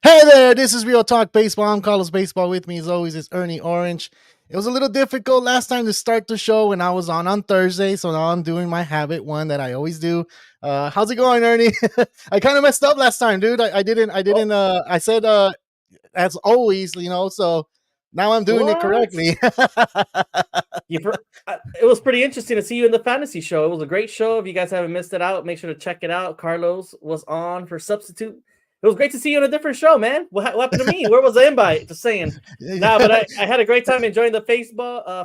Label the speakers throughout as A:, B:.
A: Hey there, this is Real Talk Baseball. I'm Carlos Baseball. With me, as always, is Ernie Orange. It was a little difficult last time to start the show when I was on Thursday, so now I'm doing my habit one that I always do. How's it going, Ernie? I kind of messed up last time, dude.
B: Oh,
A: I said as always, so now I'm doing it
B: what?
A: correctly.
B: It was pretty interesting to see you in the fantasy show. It was a great show. If you guys haven't missed it out, make sure to check it out. Carlos was on for substitute. It was great to see you on a different show, man. What happened to me? Where was the invite? Just saying. Nah, but I had a great time enjoying the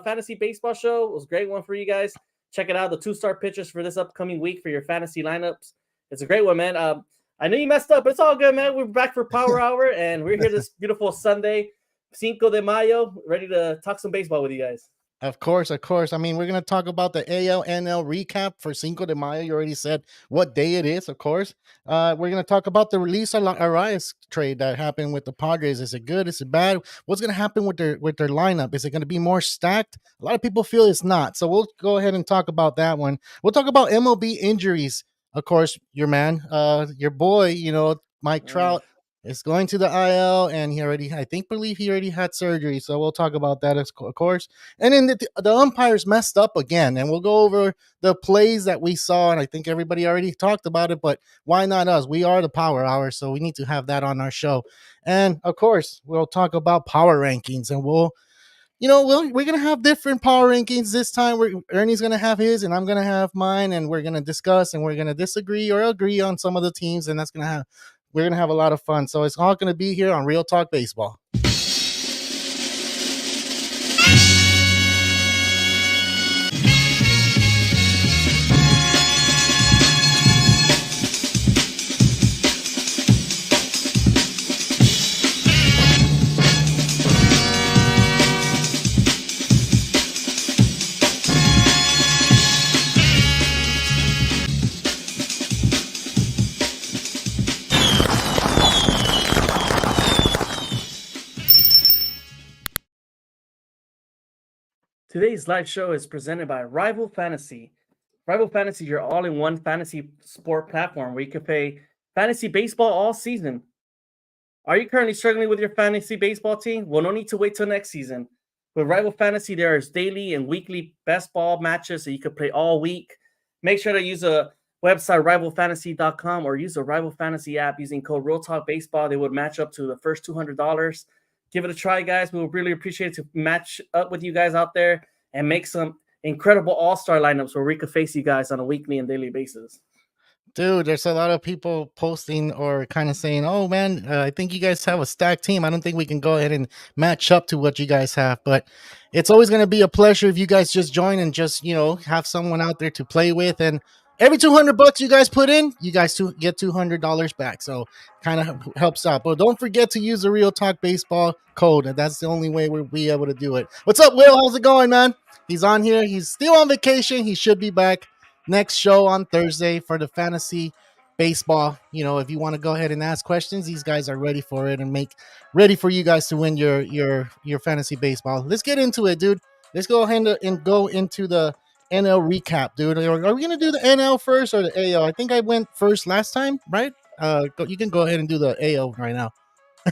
B: fantasy baseball show. It was a great one for you guys. Check it out. The 2-star pitchers for this upcoming week for your fantasy lineups. It's a great one, man. I know you messed up, but it's all good, man. We're back for Power Hour, and we're here this beautiful Sunday, Cinco de Mayo, ready to talk some baseball with you guys.
A: Of course, of course. I mean, we're going to talk about the ALNL recap for Cinco de Mayo. You already said what day it is, of course. We're going to talk about the release of Arraez trade that happened with the Padres. Is it good? Is it bad? What's going to happen with their lineup? Is it going to be more stacked? A lot of people feel it's not. So we'll go ahead and talk about that one. We'll talk about MLB injuries. Of course, your man, your boy, Mike
B: Mm.
A: Trout is going to the IL, and believe he already had surgery. So we'll talk about that, of course. And then the umpires messed up again, and we'll go over the plays that we saw. And I think everybody already talked about it, but why not us? We are the Power Hour, so we need to have that on our show. And of course, we'll talk about power rankings, and we're gonna have different power rankings this time. Ernie's gonna have his, and I'm gonna have mine, and we're gonna discuss, and we're gonna disagree or agree on some of the teams, and we're gonna have a lot of fun. So it's all gonna be here on Real Talk Baseball.
B: Today's live show is presented by Rival Fantasy. Rival Fantasy, your all-in-one fantasy sport platform where you can play fantasy baseball all season. Are you currently struggling with your fantasy baseball team? Well, no need to wait till next season. With Rival Fantasy, there is daily and weekly best ball matches that you can play all week. Make sure to use a website, rivalfantasy.com, or use the Rival Fantasy app using code Real Talk Baseball. They would match up to the first $200. Give it a try, guys. We would really appreciate it to match up with you guys out there and make some incredible all-star lineups where we could face you guys on a weekly and daily basis.
A: Dude, there's a lot of people posting or kind of saying, "Oh man, I think you guys have a stacked team. I don't think we can go ahead and match up to what you guys have." But it's always going to be a pleasure if you guys just join and just have someone out there to play with. And every $200 you guys put in, you guys get $200 back. So kind of helps out. But don't forget to use the Real Talk Baseball code. And that's the only way we'll be able to do it. What's up, Will? How's it going, man? He's on here. He's still on vacation. He should be back next show on Thursday for the fantasy baseball. If you want to go ahead and ask questions, these guys are ready for it and make ready for you guys to win your fantasy baseball. Let's get into it, dude. Let's go ahead and go into the NL recap, dude. Are we gonna do the NL first or the AL? I think I went first last time, right? You can go ahead and do the AL right now.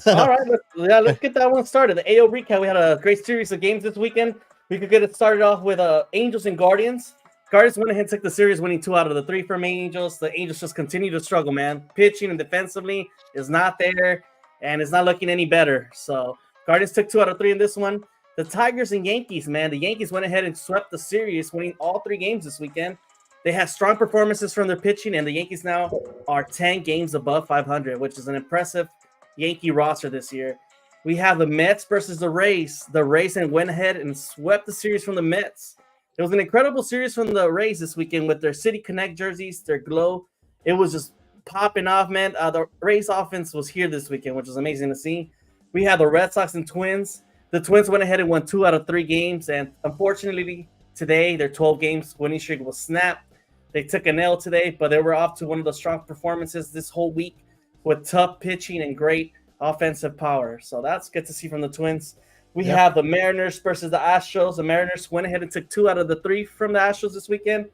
B: All right, let's get that one started. The AO recap. We had a great series of games this weekend. We could get it started off with Angels and Guardians. Guardians went ahead and took the series, winning 2 out of the 3 from Angels. The Angels just continue to struggle, man. Pitching and defensively is not there, and it's not looking any better. So Guardians took 2 out of 3 in this one. The Tigers and Yankees, man. The Yankees went ahead and swept the series, winning all 3 games this weekend. They had strong performances from their pitching, and the Yankees now are 10 games above 500, which is an impressive Yankee roster this year. We have the Mets versus the Rays. The Rays went ahead and swept the series from the Mets. It was an incredible series from the Rays this weekend with their City Connect jerseys, their glow. It was just popping off, man. The Rays offense was here this weekend, which was amazing to see. We had the Red Sox and Twins. The Twins went ahead and won 2 out of 3 games, and unfortunately today their 12 games winning streak was snapped. They took an L today, but they were off to one of the strong performances this whole week with tough pitching and great offensive power. So that's good to see from the Twins. We
A: Yep.
B: have the Mariners versus the Astros. The Mariners went ahead and took 2 out of the 3 from the Astros this weekend.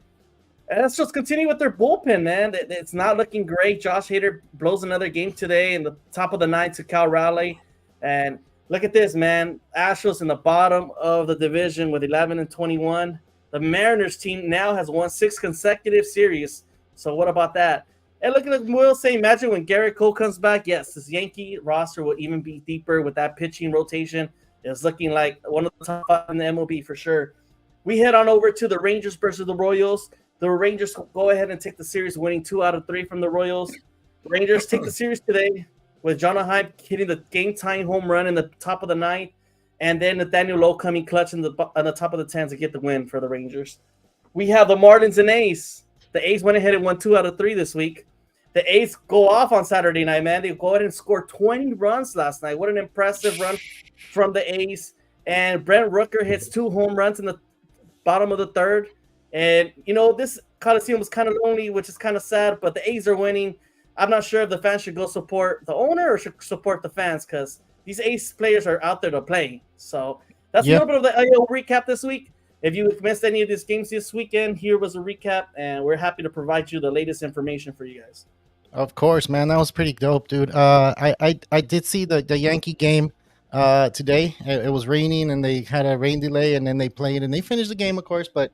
B: And let's just continue with their bullpen, man. It's not looking great. Josh Hader blows another game today in the top of the ninth to Cal Raleigh. And look at this, man. Astros in the bottom of the division with 11-21. The Mariners team now has won 6 consecutive series. So what about that? And look at Will say, imagine when Garrett Cole comes back. Yes, this Yankee roster will even be deeper with that pitching rotation. It's looking like one of the top 5 in the MLB for sure. We head on over to the Rangers versus the Royals. The Rangers go ahead and take the series, winning 2 out of 3 from the Royals. The Rangers take the series today with John Hyde hitting the game-tying home run in the top of the ninth, and then Nathaniel Lowe coming clutch on the top of the 10th to get the win for the Rangers. We have the Marlins and A's. The A's went ahead and won 2 out of 3 this week. The A's go off on Saturday night, man. They go ahead and score 20 runs last night. What an impressive run from the A's. And Brent Rooker hits 2 home runs in the bottom of the third. And, this Coliseum was kind of lonely, which is kind of sad, but the A's are winning. I'm not sure if the fans should go support the owner or should support the fans because these A's players are out there to play. So that's a little bit of the AL recap this week. If you missed any of these games this weekend, here was a recap, and we're happy to provide you the latest information for you guys.
A: Of course, man. That was pretty dope, dude. I did see the Yankee game today. It was raining, and they had a rain delay, and then they played, and they finished the game, of course, but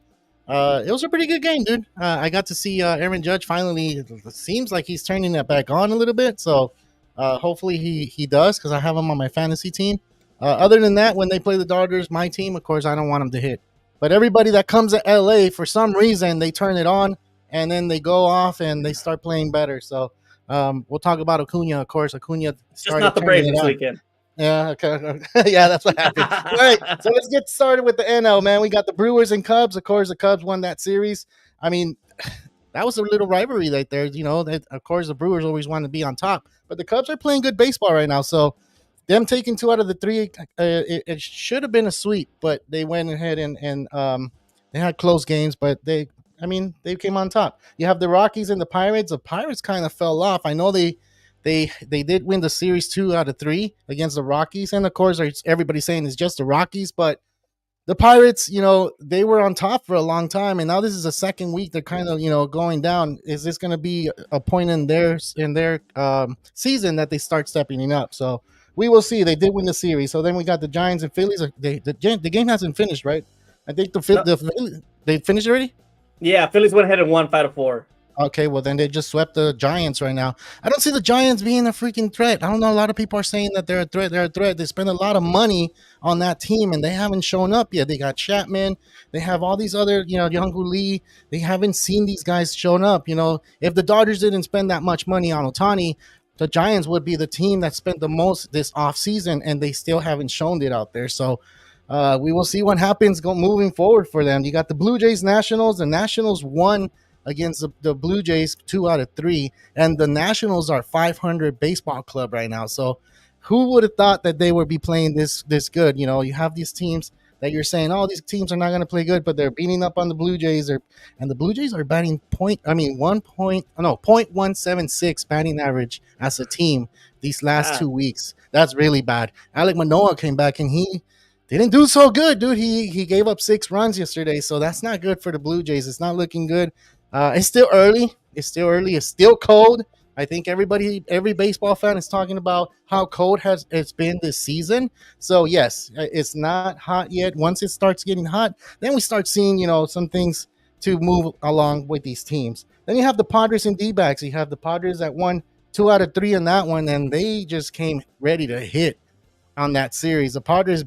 A: it was a pretty good game, dude. I got to see Aaron Judge finally. It seems like he's turning that back on a little bit. So hopefully he does because I have him on my fantasy team. Other than that, when they play the Dodgers, my team, of course, I don't want him to hit. But everybody that comes to LA, for some reason, they turn it on and then they go off and they start playing better. So we'll talk about Acuna, of course. Acuna
B: just not the Braves this weekend.
A: Yeah, okay. Yeah, that's what happened. All right, so let's get started with the NL, man. We got the Brewers and Cubs. Of course, the Cubs won that series. I mean, that was a little rivalry right there. Of course, the Brewers always want to be on top, but the Cubs are playing good baseball right now. So them taking 2 out of the 3, it should have been a sweep, but they went ahead and they had close games, but they came on top. You have the Rockies and the Pirates. The Pirates kind of fell off. I know they did win the series 2 out of 3 against the Rockies. And of course, everybody's saying it's just the Rockies, but the Pirates, they were on top for a long time. And now this is the second week. They're kind of, going down. Is this going to be a point in their season that they start stepping up? So we will see. They did win the series. So then we got the Giants and Phillies. The game hasn't finished, right? I think they finished already.
B: Yeah, Phillies went ahead and won 5-4.
A: Okay, well then they just swept the Giants right now. I don't see the Giants being a freaking threat. I don't know. A lot of people are saying that they're a threat. They're a threat. They spend a lot of money on that team, and they haven't shown up yet. They got Chapman. They have all these other, Young-Hoo Lee. They haven't seen these guys shown up. If the Dodgers didn't spend that much money on Ohtani, the Giants would be the team that spent the most this offseason, and they still haven't shown it out there. So we will see what happens moving forward for them. You got the Blue Jays Nationals. The Nationals won against the Blue Jays 2 out of 3, and the Nationals are 500 baseball club right now. So who would have thought that they would be playing this good? You have these teams that you're saying, oh, these teams are not going to play good, but they're beating up on the Blue Jays, and the Blue Jays are batting 0.176 batting average as a team these last 2 weeks. That's really bad. Alek Manoah came back and he didn't do so good, dude. He gave up 6 runs yesterday, so that's not good for the Blue Jays. It's not looking good. It's still early. It's still cold. I think every baseball fan is talking about how cold it's been this season. So yes, it's not hot yet. Once it starts getting hot, then we start seeing, some things to move along with these teams. Then you have the Padres and D-backs. You have the Padres that won 2 out of 3 in that one, and they just came ready to hit on that series. The Padres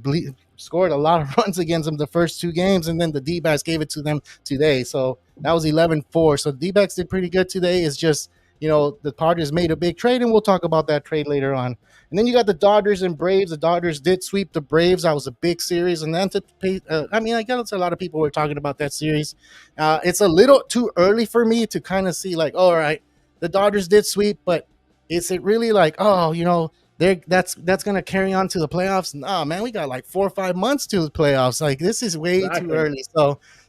A: scored a lot of runs against them the first 2 games, and then the D-backs gave it to them today. So that was 11-4. So the D-backs did pretty good today. It's just, the Padres made a big trade, and we'll talk about that trade later on. And then you got the Dodgers and Braves. The Dodgers did sweep the Braves. That was a big series. And then I guess a lot of people were talking about that series. It's a little too early for me to kind of see like, all right, the Dodgers did sweep, but is it really like, that's going to carry on to the playoffs? No, man, we got like 4 or 5 months to the playoffs. Like, this is way too early.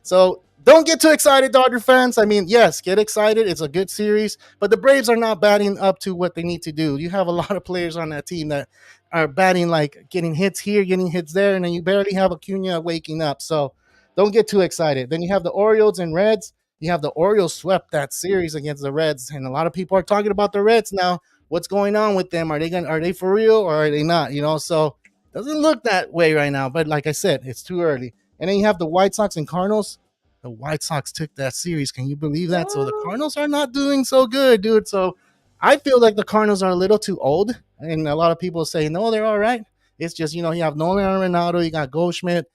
A: So don't get too excited, Dodger fans. I mean, yes, get excited. It's a good series, but the Braves are not batting up to what they need to do. You have a lot of players on that team that are batting like getting hits here, getting hits there, and then you barely have Acuna waking up. So don't get too excited. Then you have the Orioles and Reds. You have the Orioles swept that series against the Reds, and a lot of people are talking about the Reds now. What's going on with them? Are they for real or are they not? So doesn't look that way right now. But like I said, it's too early. And then you have the White Sox and Cardinals. The White Sox took that series. Can you believe that? So the Cardinals are not doing so good, dude. So I feel like the Cardinals are a little too old, and a lot of people say no, they're all right. It's just you have Nolan Arenado, you got Goldschmidt.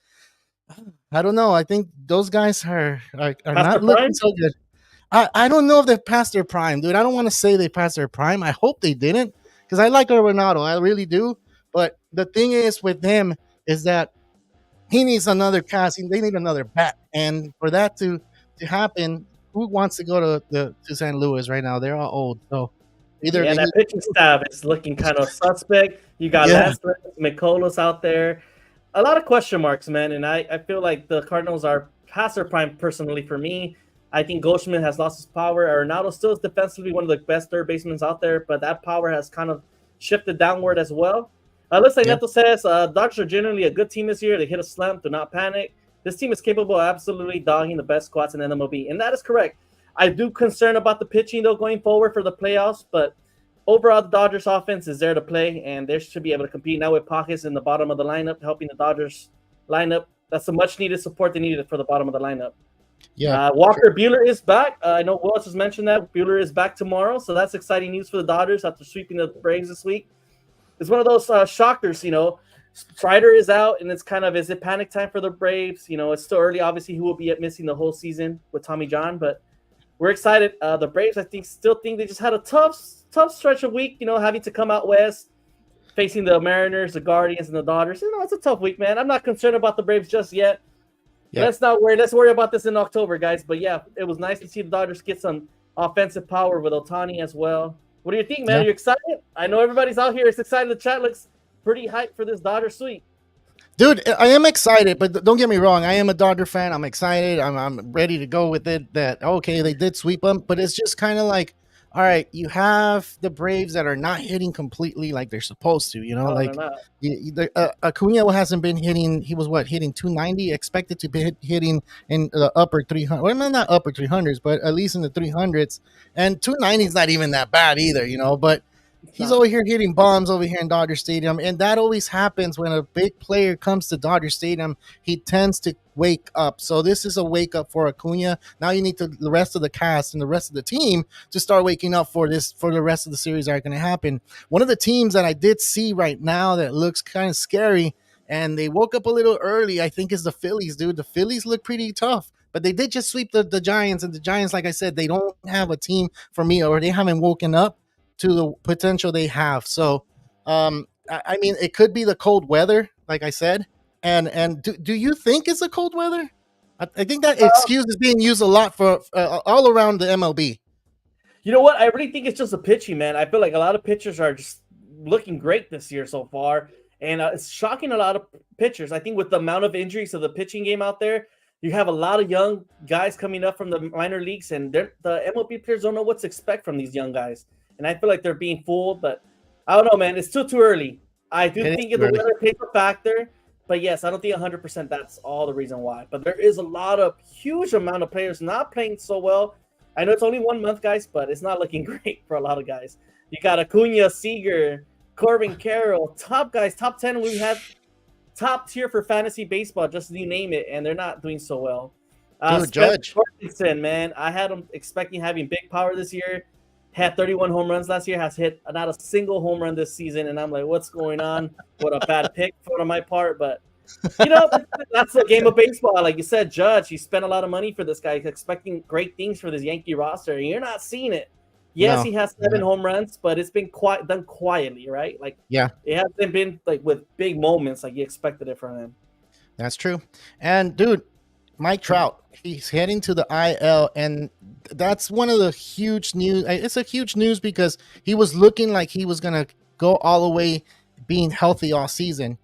A: I don't know. I think those guys are
B: Pastor
A: not looking
B: Prime?
A: so good. I don't know if they've passed their prime, dude. I don't want to say they passed their prime. I hope they didn't, because I like Arenado. I really do. But the thing is with him is that he needs another cast. They need another bat, and for that to happen, who wants to go to St. Louis right now? They're all old, so either
B: Yeah,
A: they
B: that
A: need.
B: pitching staff is looking kind of suspect. You got
A: Yeah,
B: Lance McCullers out there. A lot of question marks, man. And I feel like the Cardinals are past their prime personally for me. I think Goldschmidt has lost his power. Arenado still is defensively one of the best third basemen out there, but that power has kind of shifted downward as well. Looks like
A: yeah,
B: Neto says Dodgers are generally a good team this year. They hit a slump. Do not panic. This team is capable of absolutely dogging the best squads in MLB, and that is correct. I do concern about the pitching though going forward for the playoffs, but overall the Dodgers offense is there to play, and they should be able to compete now with Pockets in the bottom of the lineup, helping the Dodgers lineup. That's a much needed support they needed for the bottom of the lineup.
A: yeah.
B: Walker Buehler is back. I know Willis has mentioned that Buehler is back tomorrow, so that's exciting news for the Dodgers after sweeping the Braves this week. It's one of those shockers, Strider is out, and it's kind of, is it panic time for the Braves? It's still early. Obviously, he will be missing the whole season with Tommy John, but we're excited. The Braves, still think they just had a tough stretch of week, having to come out west, facing the Mariners, the Guardians, and the Dodgers. It's a tough week, man. I'm not concerned about the Braves just yet.
A: Yeah.
B: Let's worry about this in October, guys. But yeah, it was nice to see the Dodgers get some offensive power with Ohtani as well. What do you think, man?
A: Yeah.
B: Are you excited? I know everybody's out here is excited. The chat looks pretty hyped for this Dodger sweep.
A: Dude, I am excited, but don't get me wrong. I am a Dodger fan. I'm excited. I'm ready to go with it. That okay, they did sweep them, but it's just kind of like, all right, you have the Braves that are not hitting completely like they're supposed to. Like Acuna hasn't been hitting. He was hitting 290, expected to be hitting in the upper 300. Well, not upper 300s, but at least in the 300s. And 290 is not even that bad either, But he's over here hitting bombs over here in Dodger Stadium, and that always happens when a big player comes to Dodger Stadium. He tends to wake up. So this is a wake up for Acuna. Now you need the rest of the cast and the rest of the team to start waking up for the rest of the series that are going to happen. One of the teams that I did see right now that looks kind of scary, and they woke up a little early, I think, is the Phillies, dude. The Phillies look pretty tough. But they did just sweep the Giants, and the Giants, like I said, they don't have a team for me, or they haven't woken up to the potential they have. So, I mean, it could be the cold weather, like I said. And do you think it's a cold weather? I think that excuse is being used a lot for all around the MLB.
B: You know what? I really think it's just a pitching, man. I feel like a lot of pitchers are just looking great this year so far, and it's shocking a lot of pitchers. I think with the amount of injuries of the pitching game out there, you have a lot of young guys coming up from the minor leagues, and the MLB players don't know what to expect from these young guys. And I feel like they're being fooled, but I don't know, man. It's still too early. I do think the weather plays a factor, but yes, I don't think 100% that's all the reason why. But there is a huge amount of players not playing so well. I know it's only 1 month, guys, but it's not looking great for a lot of guys. You got Acuna, Seager, Corbin Carroll, top guys, top 10. We have top tier for fantasy baseball, just you name it, and they're not doing so well.
A: Judge.
B: Torkelson, man, I had him expecting having big power this year. Had 31 home runs last year, has hit not a single home run this season, and I'm like, what's going on? What a bad pick on my part, but that's the game of baseball. Like you said, Judge, he spent a lot of money for this guy. He's expecting great things for this Yankee roster, and you're not seeing it. Yes, he has 7 home runs, but it's been done quietly, right? Like, it hasn't been like with big moments like you expected it from him.
A: That's true. And dude, Mike Trout, he's heading to the IL, and that's one of the huge news. It's a huge news because he was looking like he was going to go all the way being healthy all season.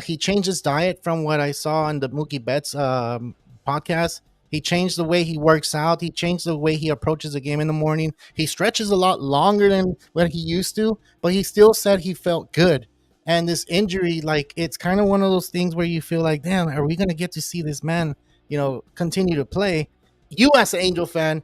A: He changed his diet from what I saw on the Mookie Betts podcast. He changed the way he works out. He changed the way he approaches the game in the morning. He stretches a lot longer than what he used to, but he still said he felt good. And this injury, like, it's kind of one of those things where you feel like, damn, are we going to get to see this man, continue to play? you as an Angel fan,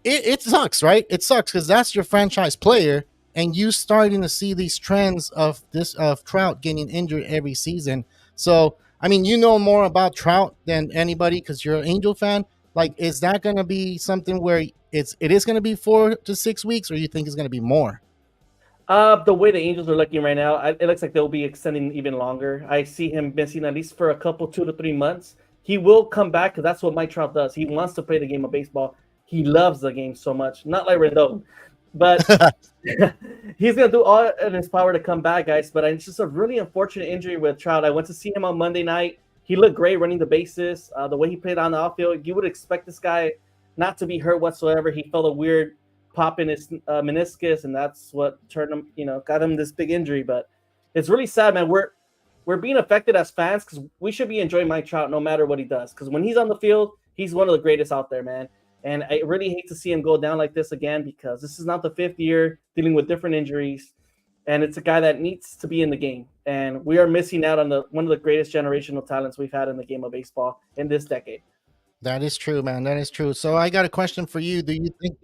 A: it sucks, right? It sucks because that's your franchise player, and you starting to see these trends of this of Trout getting injured every season. So, I mean, you know more about Trout than anybody because you're an Angel fan. Like, is that going to be something where it is going to be 4 to 6 weeks, or you think it's going to be more?
B: The way the Angels are looking right now, it looks like they'll be extending even longer. I see him missing at least for a couple 2 to 3 months. He will come back because that's what Mike Trout does. He wants to play the game of baseball. He loves the game so much. Not like Rendon, but he's gonna do all in his power to come back, guys. But it's just a really unfortunate injury with Trout. I went to see him on Monday night. He looked great running the bases. The way he played on the outfield, you would expect this guy not to be hurt whatsoever. He felt a weird pop in his meniscus, and that's what turned him, got him this big injury. But it's really sad, man. We're being affected as fans because we should be enjoying Mike Trout no matter what he does. Because when he's on the field, he's one of the greatest out there, man. And I really hate to see him go down like this again because this is not the fifth year dealing with different injuries, and it's a guy that needs to be in the game. And we are missing out on one of the greatest generational talents we've had in the game of baseball in this decade.
A: That is true, man. That is true. So I got a question for you. Do you think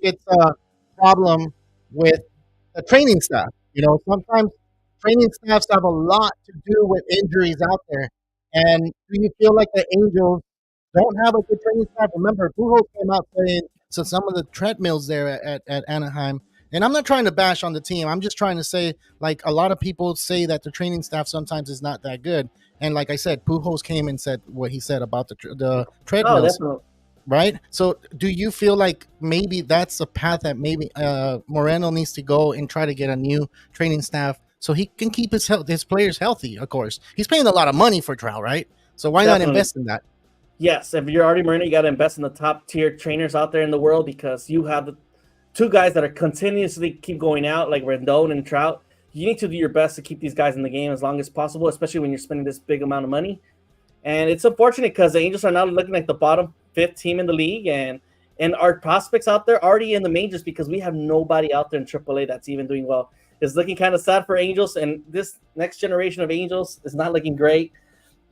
A: it's a problem with the training staff? Sometimes training staffs have a lot to do with injuries out there. And do you feel like the Angels don't have a good training staff? Remember, Pujols came out saying so some of the treadmills there at Anaheim. And I'm not trying to bash on the team. I'm just trying to say, like, a lot of people say that the training staff sometimes is not that good. And like I said, Pujols came and said what he said about the
B: Oh,
A: treadmills,
B: definitely.
A: right? So, do you feel like maybe that's a path that maybe Moreno needs to go and try to get a new training staff so he can keep his players healthy? Of course, he's paying a lot of money for Trout, right? So why not
B: Definitely.
A: invest in that?
B: Yes, if you're Artie Moreno, you got to invest in the top tier trainers out there in the world because you have the two guys that are continuously keep going out, like Rendon and Trout. You need to do your best to keep these guys in the game as long as possible, especially when you're spending this big amount of money. And it's unfortunate because the Angels are now looking like the bottom fifth team in the league, and our prospects out there already in the majors because we have nobody out there in AAA that's even doing well. It's looking kind of sad for Angels, and this next generation of Angels is not looking great.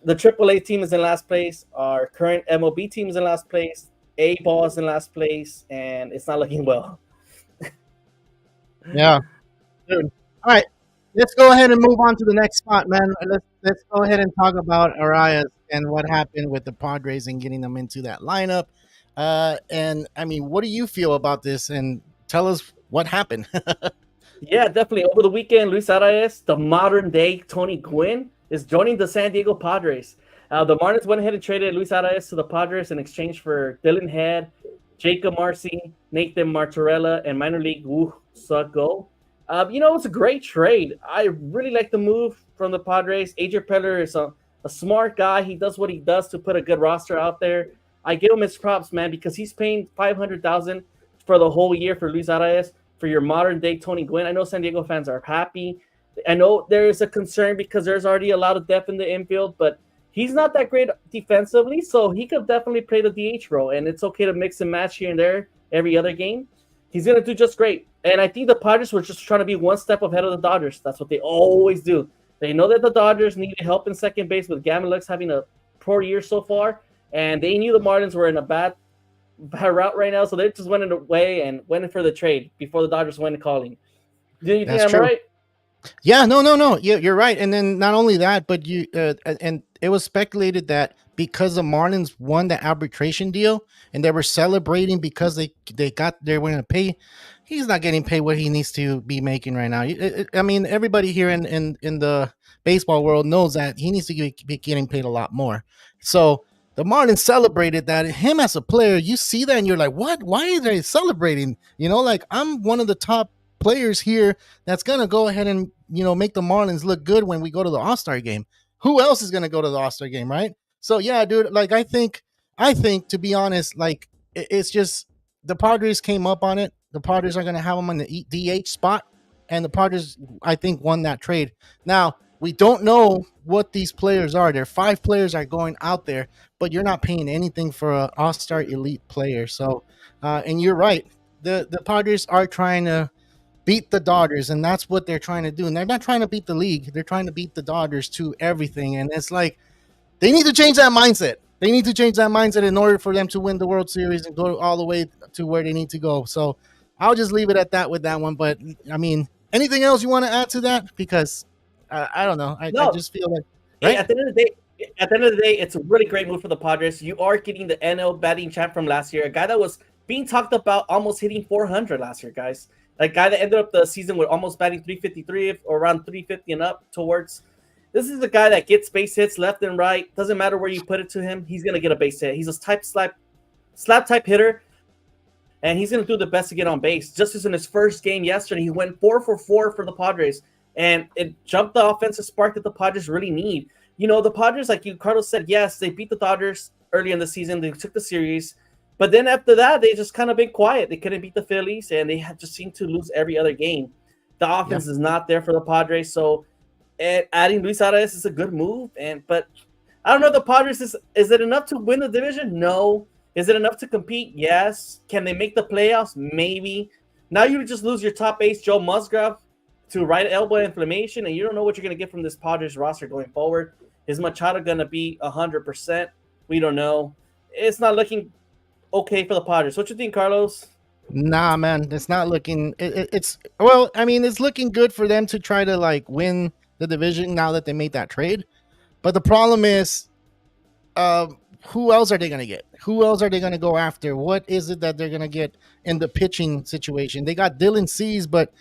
B: The AAA team is in last place. Our current MLB team is in last place. A ball is in last place, and it's not looking well.
A: Yeah, dude. All right, let's go ahead and move on to the next spot, man. Let's go ahead and talk about Arraez and what happened with the Padres and getting them into that lineup. And I mean, what do you feel about this? And tell us what happened.
B: Yeah, definitely. Over the weekend, Luis Arraez, the modern day Tony Gwynn, is joining the San Diego Padres. The Marlins went ahead and traded Luis Arraez to the Padres in exchange for Dylan Head, Jacob Marcy, Nathan Martorella, and minor league Woo Go. It's a great trade. I really like the move from the Padres. AJ Preller is a smart guy. He does what he does to put a good roster out there. I give him his props, man, because he's paying $500,000 for the whole year for Luis Arraez for your modern day Tony Gwynn. I know San Diego fans are happy. I know there is a concern because there's already a lot of depth in the infield, but he's not that great defensively, so he could definitely play the DH role, and it's okay to mix and match here and there every other game. He's going to do just great. And I think the Padres were just trying to be one step ahead of the Dodgers. That's what they always do. They know that the Dodgers needed help in second base with Gamelux having a poor year so far, and they knew the Marlins were in a bad route right now, so they just went away and went in for the trade before the Dodgers went calling. Do you think
A: That's
B: I'm
A: true.
B: right?
A: Yeah, no. You're right. And then not only that, but and it was speculated that because the Marlins won the arbitration deal and they were celebrating because they were going to pay. He's not getting paid what he needs to be making right now. I mean, everybody here in the baseball world knows that he needs to be getting paid a lot more. So the Marlins celebrated that. Him as a player, you see that and you're like, what? Why are they celebrating? Like, I'm one of the top players here that's gonna go ahead and make the Marlins look good when we go to the All-Star game. Who else is gonna go to the All-Star game, right? So yeah, dude. Like, I think to be honest, like, it's just the Padres came up on it. The Padres are gonna have them on the DH spot, and the Padres, I think, won that trade. Now we don't know what these players are. There are 5 players are going out there, but you're not paying anything for an All-Star elite player. So, and you're right. The Padres are trying to beat the Dodgers, and that's what they're trying to do. And they're not trying to beat the league; they're trying to beat the Dodgers to everything. And it's like they need to change that mindset. they need to change that mindset in order for them to win the World Series and go all the way to where they need to go. So I'll just leave it at that with that one. But I mean, anything else you want to add to that? Because I don't know. I
B: No,
A: just feel like,
B: hey,
A: right?
B: at the end of the day, it's a really great move for the Padres. You are getting the NL batting champ from last year, a guy that was being talked about almost hitting 400 last year, guys. A guy that ended up the season with almost batting 353 or around 350 and up towards. This is the guy that gets base hits left and right. Doesn't matter where you put it to him, he's gonna get a base hit. He's a slap type hitter, and he's going to do the best to get on base. Just as in his first game yesterday, he went 4 for 4 for the Padres, and it jumped the offensive spark that the Padres really need. You know, the Padres, like you, Carlos said, yes, they beat the Dodgers early in the season. They took the series. But then after that, they just kind of been quiet. They couldn't beat the Phillies, and they had just seemed to lose every other game. The offense is not there for the Padres, so adding Luis Arraez is a good move. But I don't know if the Padres is it enough to win the division? No. Is it enough to compete? Yes. Can they make the playoffs? Maybe. Now you just lose your top ace, Joe Musgrove, to right elbow inflammation, and you don't know what you're going to get from this Padres roster going forward. Is Machado going to be 100%? We don't know. It's not looking okay for the Padres. What you think, Carlos?
A: Nah, man, it's not looking. It's well, I mean, it's looking good for them to try to like win the division now that they made that trade. But the problem is, who else are they going to get? Who else are they going to go after? What is it that they're going to get in the pitching situation? They got Dylan Cease, but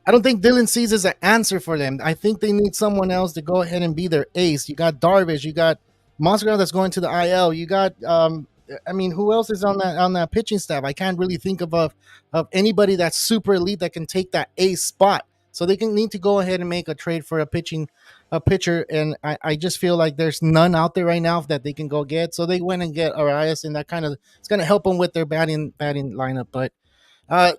A: I don't think Dylan Cease is an answer for them. I think they need someone else to go ahead and be their ace. You got Darvish, you got Musgrove that's going to the IL. You got, I mean, who else is on that pitching staff? I can't really think of anybody that's super elite that can take that ace spot. So they need to go ahead and make a trade for a pitcher, and I just feel like there's none out there right now that they can go get. So they went and get Arraez, and that kind of it's going to help them with their batting lineup. But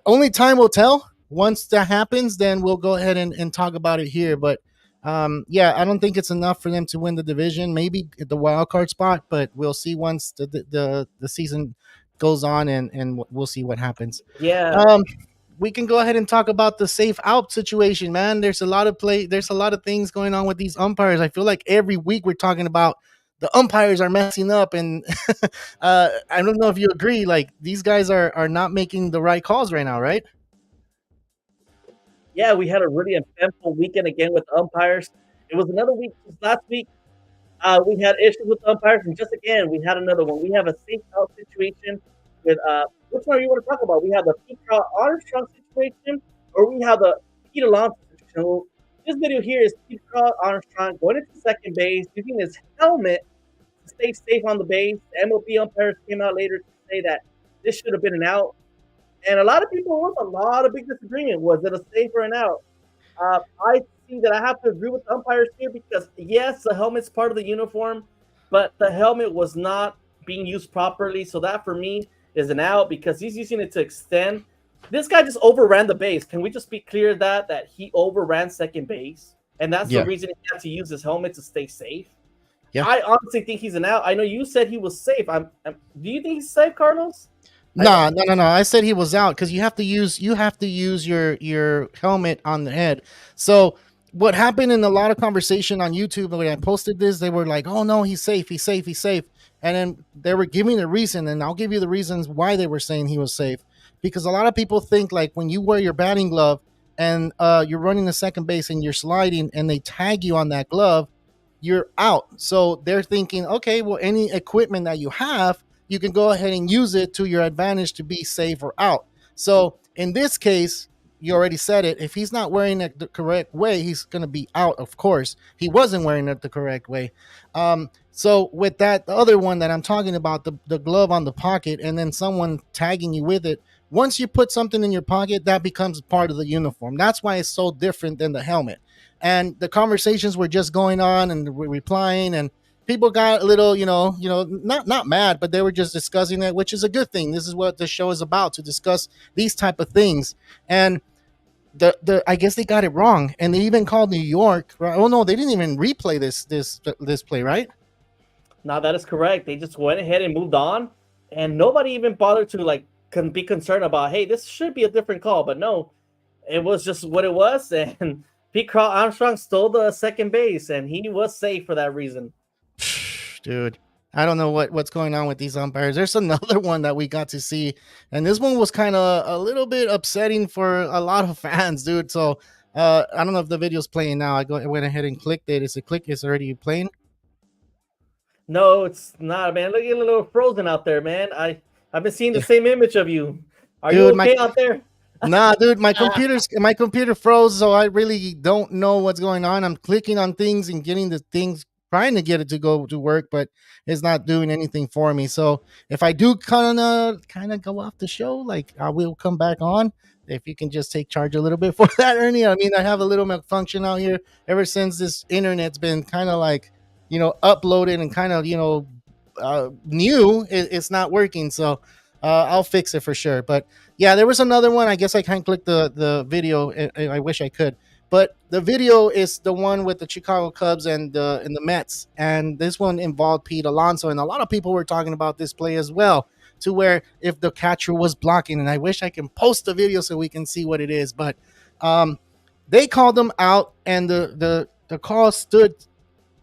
A: only time will tell. Once that happens, then we'll go ahead and talk about it here. But yeah, I don't think it's enough for them to win the division. Maybe at the wild card spot, but we'll see once the season goes on, and we'll see what happens.
B: Yeah.
A: We can go ahead and talk about the safe out situation, man. There's a lot of things going on with these umpires. I feel like every week we're talking about the umpires are messing up, and I don't know if you agree. Like these guys are not making the right calls right now, right?
B: Yeah, we had a really eventful weekend again with the umpires. It was another week since last week. We had issues with the umpires, and just again, we had another one. We have a safe out situation with which one do you want to talk about? We have the Pete Armstrong situation, or we have the Pete Alonso situation. So this video here is Pete Armstrong going into second base, using his helmet to stay safe on the base. The MLB umpires came out later to say that this should have been an out. And a lot of people with a lot of big disagreement. Was it a safe or an out? I see that I have to agree with the umpires here because, yes, the helmet's part of the uniform, but the helmet was not being used properly. So that, for me, is an out because he's using it to extend. This guy just overran the base. Can we just be clear that he overran second base? And that's the reason he had to use his helmet to stay safe. Yeah. I honestly think he's an out. I know you said he was safe. Do you think he's safe, Carlos?
A: No. I said he was out because you have to use your helmet on the head. So what happened in a lot of conversation on YouTube when I posted this, they were like, "Oh no, he's safe, and then they were giving the reason, and I'll give you the reasons why they were saying he was safe. Because a lot of people think like when you wear your batting glove and you're running the second base and you're sliding and they tag you on that glove, you're out. So they're thinking, okay, well, any equipment that you have, you can go ahead and use it to your advantage to be safe or out. So in this case, you already said it. If he's not wearing it the correct way, he's going to be out, of course. He wasn't wearing it the correct way. So with that, the other one that I'm talking about, the glove on the pocket and then someone tagging you with it, once you put something in your pocket, that becomes part of the uniform. That's why it's so different than the helmet. And the conversations were just going on and we're replying, and people got a little, not mad, but they were just discussing it, which is a good thing. This is what the show is about, to discuss these type of things. And I guess they got it wrong, and they even called New York. Right? Oh no, they didn't even replay this play, right?
B: No, that is correct. They just went ahead and moved on, and nobody even bothered to be concerned about, hey, this should be a different call. But no, it was just what it was, and Pete Armstrong stole the second base, and he was safe for that reason.
A: Dude, I don't know what's going on with these umpires. There's another one that we got to see, and this one was kind of a little bit upsetting for a lot of fans, dude. So I don't know if the video's playing now. I went ahead and clicked it. Is it click? It's already playing.
B: No, it's not, man. Look, you're a little frozen out there, man. I've been seeing the
A: Yeah.
B: same image of you. Are you
A: Dude,
B: okay out there?
A: nah, dude, my computer froze, so I really don't know what's going on. I'm clicking on things and getting the things, trying to get it to go to work, but it's not doing anything for me. So if I do kind of go off the show, like I will come back on. If you can just take charge a little bit for that, Ernie. I mean, I have a little malfunction out here ever since this internet's been kind of like, uploaded and kind of, new. It's not working. So I'll fix it for sure. But yeah, there was another one. I guess I can't click the video. I wish I could. But the video is the one with the Chicago Cubs and the Mets, and this one involved Pete Alonso, and a lot of people were talking about this play as well. To where if the catcher was blocking, and I wish I can post the video so we can see what it is, but they called them out, and the call stood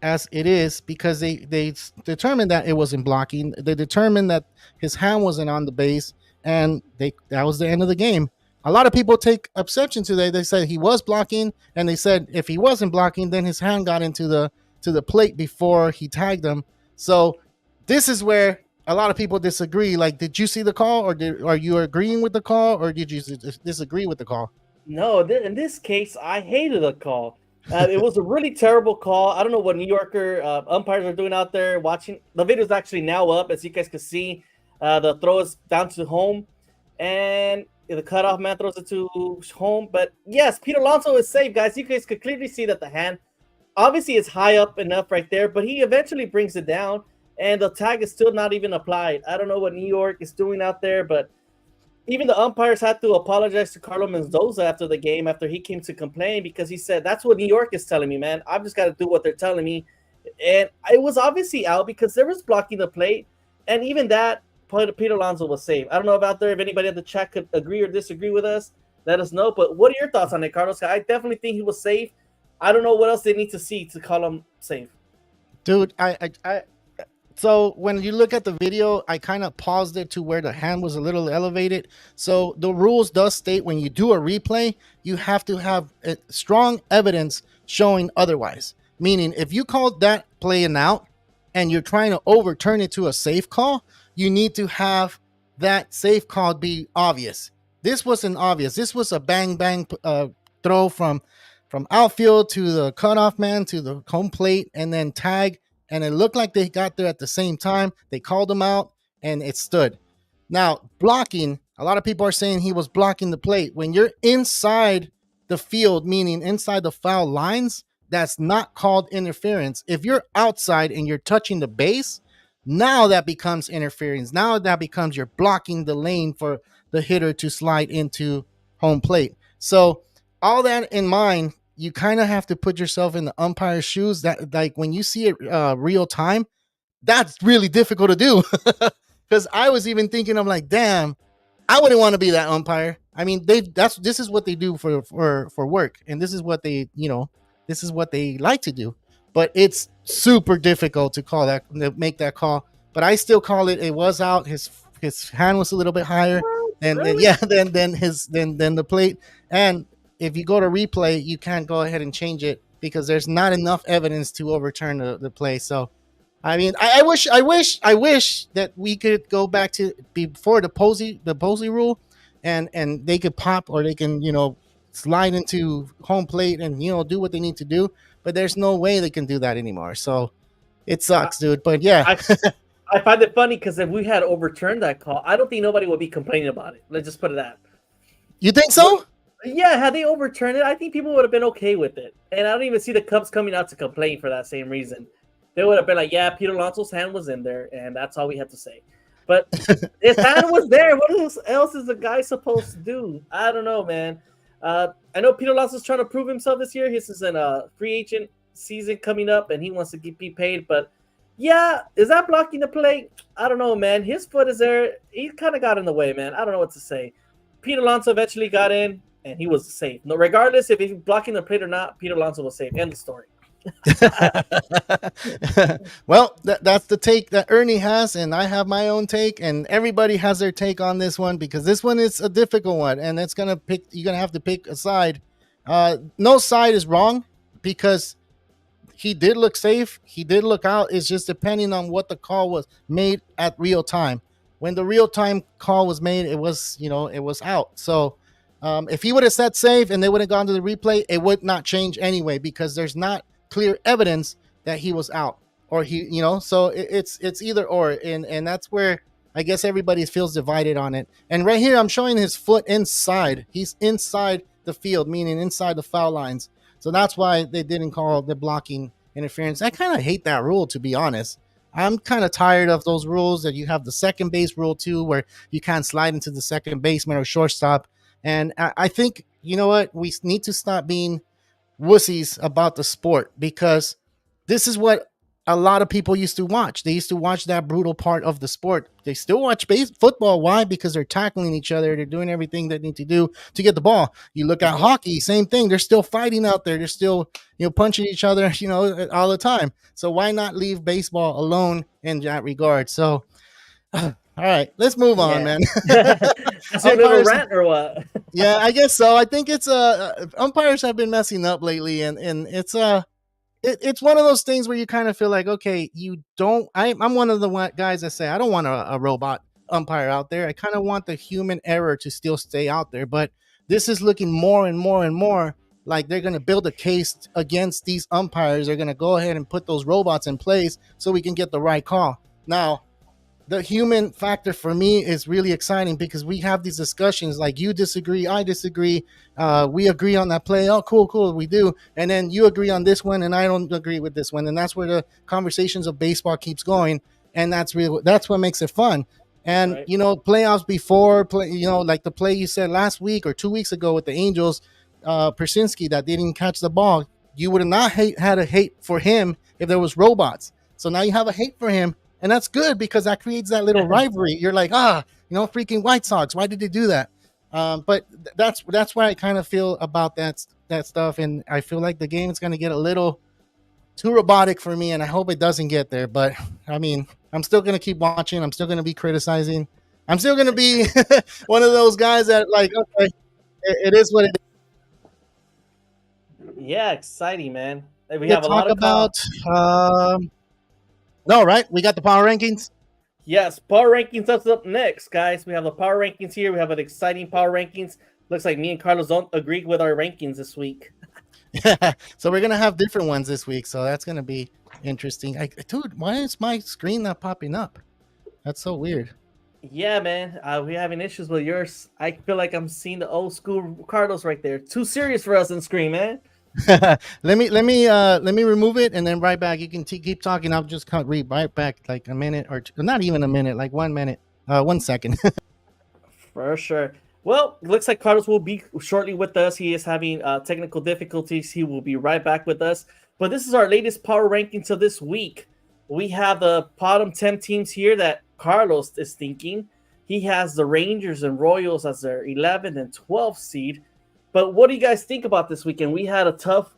A: as it is because they determined that it wasn't blocking. They determined that his hand wasn't on the base, and that was the end of the game. A lot of people take exception to that. They said he was blocking, and they said if he wasn't blocking, then his hand got into the plate before he tagged him. So this is where a lot of people disagree. Like, did you see the call, or are you agreeing with the call, or did you disagree with the call?
B: No, in this case, I hated the call. It was a really terrible call. I don't know what New Yorker umpires are doing out there watching. The video is actually now up, as you guys can see. The throw is down to home, and the cutoff man throws it to home. But yes, Pete Alonso is safe, guys. You guys could clearly see that the hand obviously is high up enough right there, but he eventually brings it down, and the tag is still not even applied. I don't know what New York is doing out there, but even the umpires had to apologize to Carlos Mendoza after the game, after he came to complain, because he said, that's what New York is telling me, man. I've just got to do what they're telling me. And it was obviously out because there was blocking the plate. And even that, Peter Alonso was safe. I don't know about there if anybody at the chat could agree or disagree with us. Let us know. But what are your thoughts on it, Carlos? I definitely think he was safe. I don't know what else they need to see to call him safe.
A: Dude, so when you look at the video, I kind of paused it to where the hand was a little elevated. So the rules does state when you do a replay, you have to have strong evidence showing otherwise. Meaning, if you called that play an out and you're trying to overturn it to a safe call, you need to have that safe call be obvious. This wasn't obvious. This was a bang bang throw from outfield to the cutoff man to the home plate and then tag. And it looked like they got there at the same time. They called him out, and it stood. Now, blocking, a lot of people are saying he was blocking the plate. When you're inside the field, meaning inside the foul lines, that's not called interference. If you're outside and you're touching the base, now that becomes interference. Now that becomes you're blocking the lane for the hitter to slide into home plate. So all that in mind, you kind of have to put yourself in the umpire's shoes. That, like, when you see it real time, that's really difficult to do. Because I was even thinking, I'm like, damn, I wouldn't want to be that umpire. I mean, this is what they do for work, and this is what this is what they like to do. But it's super difficult to make that call. But I still call it. It was out. His hand was a little bit higher, and
B: Really?
A: then the plate. And if you go to replay, you can't go ahead and change it because there's not enough evidence to overturn the play. So, I mean, I wish that we could go back to before the Posey rule, and they could pop, or they can slide into home plate and do what they need to do. But there's no way they can do that anymore. So it sucks, dude. But yeah,
B: I find it funny because if we had overturned that call, I don't think nobody would be complaining about it. Let's just put it that.
A: You think so?
B: Yeah, had they overturned it, I think people would have been okay with it. And I don't even see the Cubs coming out to complain for that same reason. They would have been like, yeah, Peter Alonso's hand was in there, and that's all we had to say. But his hand was there. What else is a guy supposed to do? I don't know, man. I know Peter Alonso's trying to prove himself this year. His is a free agent season coming up, and he wants to be paid. But, yeah, is that blocking the plate? I don't know, man. His foot is there. He kind of got in the way, man. I don't know what to say. Peter Alonso eventually got in, and he was safe. No, regardless if he's blocking the plate or not, Peter Alonso was safe. End of story.
A: Well, that's the take that Ernie has, and I have my own take, and everybody has their take on this one because this one is a difficult one, and it's gonna pick. You're gonna have to pick a side. No side is wrong because he did look safe. He did look out. It's just depending on what the call was made at real time. When the real time call was made, it was it was out. So if he would have said safe and they would have gone to the replay, it would not change anyway because there's not clear evidence that he was out or So it's either or, and that's where I guess everybody feels divided on it. And right here, I'm showing his foot inside. He's inside the field, meaning inside the foul lines. So that's why they didn't call the blocking interference. I kind of hate that rule, to be honest. I'm kind of tired of those rules that you have the second base rule too, where you can't slide into the second baseman or shortstop. And I think, you know what? We need to stop being wussies about the sport because this is what a lot of people used to watch. They used to watch that brutal part of the sport. They still watch football. Why? Because they're tackling each other. They're doing everything they need to do to get the ball. You look at hockey, same thing. They're still fighting out there. They're still, punching each other, all the time. So why not leave baseball alone in that regard? So, all right, let's move on, man.
B: That's your little rant or what?
A: Yeah, I guess so. I think it's umpires have been messing up lately, and it's it's one of those things where you kind of feel like, okay, I'm one of the guys that say I don't want a robot umpire out there. I kind of want the human error to still stay out there. But this is looking more and more and more like they're going to build a case against these umpires. They're going to go ahead and put those robots in place so we can get the right call. Now, the human factor for me is really exciting because we have these discussions like you disagree, I disagree, we agree on that play. Oh, cool, we do. And then you agree on this one and I don't agree with this one. And that's where the conversations of baseball keeps going. And that's what makes it fun. And, right, playoffs before, like the play you said last week or 2 weeks ago with the Angels, Persinski that didn't catch the ball, you would have not had a hate for him if there was robots. So now you have a hate for him. And that's good because that creates that little rivalry. You're like, freaking White Sox. Why did they do that? But that's why I kind of feel about that stuff. And I feel like the game is going to get a little too robotic for me. And I hope it doesn't get there. But, I mean, I'm still going to keep watching. I'm still going to be criticizing. I'm still going to be one of those guys that like, okay, it is what it
B: is. Yeah, exciting, man. We have a lot of
A: no, right? We got the power rankings.
B: Yes, power rankings up next, guys. We have the power rankings here. We have an exciting power rankings. Looks like me and Carlos don't agree with our rankings this week.
A: So we're gonna have different ones this week. So that's gonna be interesting. Dude, why is my screen not popping up? That's so weird.
B: Yeah, man. We're having issues with yours. I feel like I'm seeing the old school Carlos right there. Too serious for us on screen, man.
A: let me remove it and then right back. You can keep talking. I'll just read right back like a minute or two, not even a minute, like 1 minute, 1 second.
B: For sure. Well, it looks like Carlos will be shortly with us. He is having technical difficulties. He will be right back with us. But this is our latest power rankings of this week. We have the bottom 10 teams here that Carlos is thinking. He has the Rangers and Royals as their 11th and 12th seed. But what do you guys think about this weekend? We had a tough,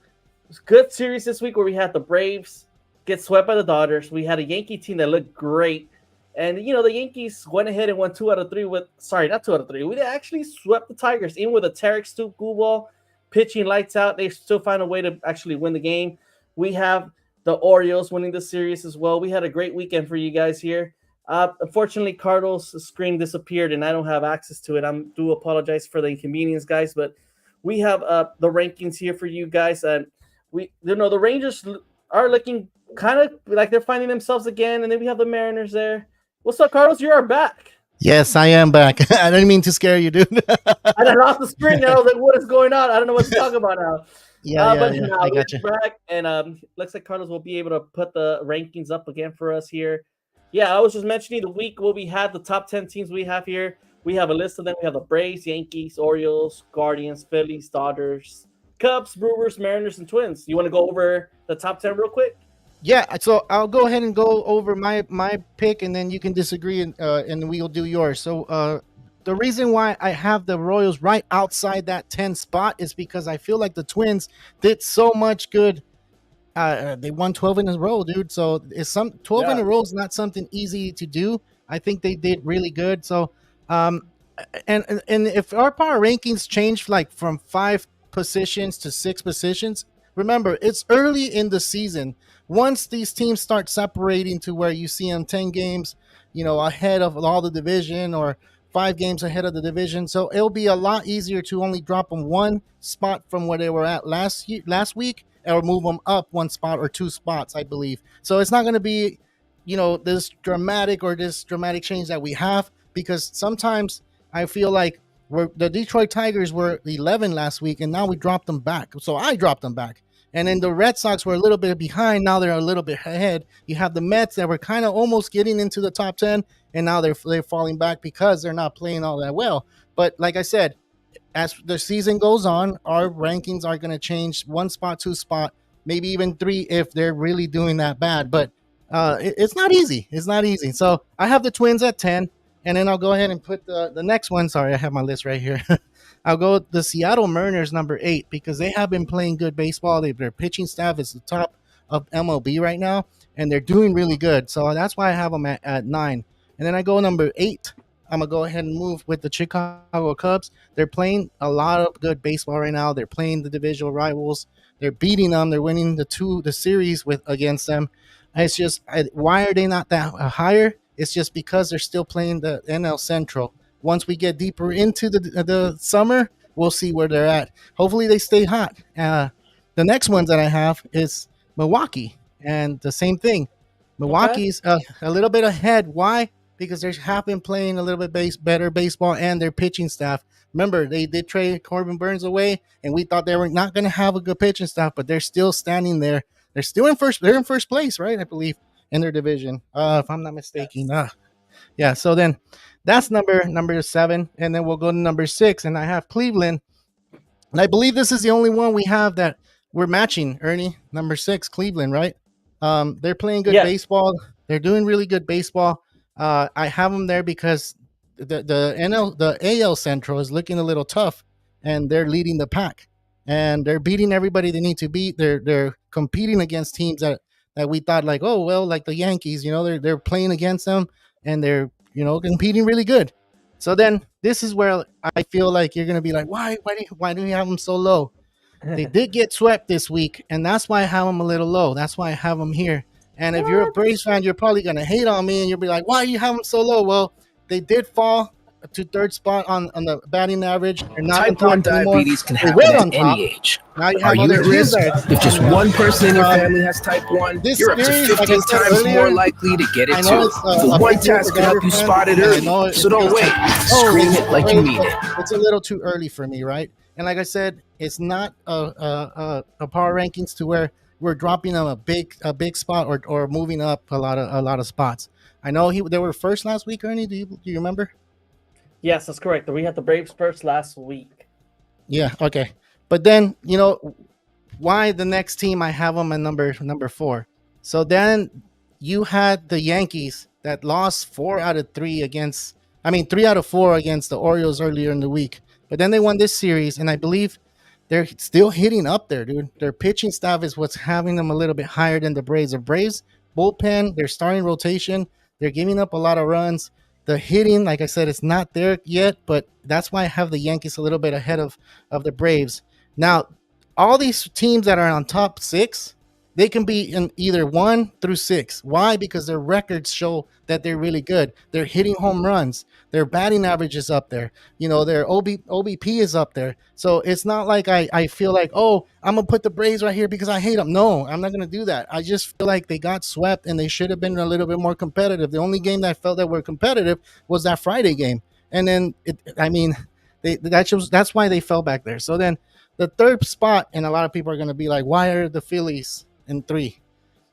B: good series this week where we had the Braves get swept by the Dodgers. We had a Yankee team that looked great. And, the Yankees went ahead and won 2 out of 3 not 2 out of 3. We actually swept the Tigers in with a Tarek Stoop goal ball, pitching lights out. They still find a way to actually win the game. We have the Orioles winning the series as well. We had a great weekend for you guys here. Unfortunately, Carlos' screen disappeared and I don't have access to it. I do apologize for the inconvenience, guys, but we have the rankings here for you guys, and the Rangers are looking kind of like they're finding themselves again, and then we have the Mariners there. What's up, Carlos? You are back.
A: Yes, I am back. I didn't mean to scare you, dude.
B: I lost the screen. I was like, "What is going on?" I don't know what to talk about now.
A: Yeah,
B: I got you. Back, and looks like Carlos will be able to put the rankings up again for us here. Yeah, I was just mentioning the week where we had the top 10 teams we have here. We have a list of them. We have the Braves, Yankees, Orioles, Guardians, Phillies, Dodgers, Cubs, Brewers, Mariners, and Twins. You want to go over the top 10 real quick?
A: Yeah, so I'll go ahead and go over my pick, and then you can disagree, and we'll do yours. So the reason why I have the Royals right outside that 10 spot is because I feel like the Twins did so much good They won 12 in a row, dude. So it's 12 in
B: Yeah.
A: a row is not something easy to do. I think they did really good. So, um, and if our power rankings change like from 5 positions to 6 positions, remember it's early in the season. Once these teams start separating to where you see them 10 games, ahead of all the division, or 5 games ahead of the division, so it'll be a lot easier to only drop them one spot from where they were at last week, or move them up 1 spot or 2 spots, I believe. So it's not going to be, this dramatic change that we have, because sometimes I feel like the Detroit Tigers were 11 last week, and now we dropped them back. So I dropped them back. And then the Red Sox were a little bit behind. Now they're a little bit ahead. You have the Mets that were kind of almost getting into the top 10, and now they're falling back because they're not playing all that well. But like I said, as the season goes on, our rankings are going to change 1 spot, 2 spot, maybe even 3 if they're really doing that bad. But it's not easy. It's not easy. So I have the Twins at 10, and then I'll go ahead and put the next one. Sorry, I have my list right here. I'll go the Seattle Mariners number 8, because they have been playing good baseball. Their pitching staff is the top of MLB right now, and they're doing really good. So that's why I have them at 9. And then I go number 8. I'm going to go ahead and move with the Chicago Cubs. They're playing a lot of good baseball right now. They're playing the divisional rivals. They're beating them. They're winning the series against them. It's just, why are they not that higher? It's just because they're still playing the NL Central. Once we get deeper into the summer, we'll see where they're at. Hopefully they stay hot. The next ones that I have is Milwaukee, and the same thing. Milwaukee's a little bit ahead. Why? Because they have been playing a little bit better baseball, and their pitching staff. Remember, they did trade Corbin Burns away, and we thought they were not going to have a good pitching staff, but they're still standing there. They're still in first. They're in first place, right? I believe in their division, if I'm not mistaken. Yeah. So then, that's number 7, and then we'll go to number 6, and I have Cleveland, and I believe this is the only one we have that we're matching. Ernie, number 6, Cleveland, right? They're playing good baseball. They're doing really good baseball. I have them there because the AL Central is looking a little tough, and they're leading the pack, and they're beating everybody they need to beat. They're competing against teams that we thought, like, oh well, like the Yankees, they're playing against them, and they're competing really good. So then this is where I feel like you're gonna be like, why do you have them so low? They did get swept this week, and that's why I have them a little low. That's why I have them here. And if you're a Braves fan, you're probably going to hate on me, and you'll be like, why do you have them so low? Well, they did fall to 3rd spot on the batting average. They're not
C: Type 1 diabetes can happen at any age.
A: Now you
C: Are you at risk? If just one person in your family has type 1, you're up to 15 times more likely to get it too. The one test can help you spot it early. So don't wait. Scream it like you mean it.
A: It's a little too early for me, right? And like I said, it's not a power rankings to where we're dropping them a big spot, or moving up a lot of spots. I know they were first last week, Ernie. Do you remember?
B: Yes, that's correct. We had the Braves first last week.
A: Yeah, okay. But then, why the next team I have them at number 4. So then you had the Yankees that lost 3 out of 4 against the Orioles earlier in the week. But then they won this series, and I believe they're still hitting up there, dude. Their pitching staff is what's having them a little bit higher than the Braves. The Braves bullpen, their starting rotation, they're giving up a lot of runs. The hitting, like I said, it's not there yet, but that's why I have the Yankees a little bit ahead of the Braves. Now, all these teams that are on top 6, they can be in either 1 through 6. Why? Because their records show that they're really good. They're hitting home runs. Their batting average is up there. Their OBP is up there. So it's not like I feel like, oh, I'm going to put the Braves right here because I hate them. No, I'm not going to do that. I just feel like they got swept, and they should have been a little bit more competitive. The only game that I felt that were competitive was that Friday game. And then, that's why they fell back there. So then the 3rd spot, and a lot of people are going to be like, why are the Phillies in 3?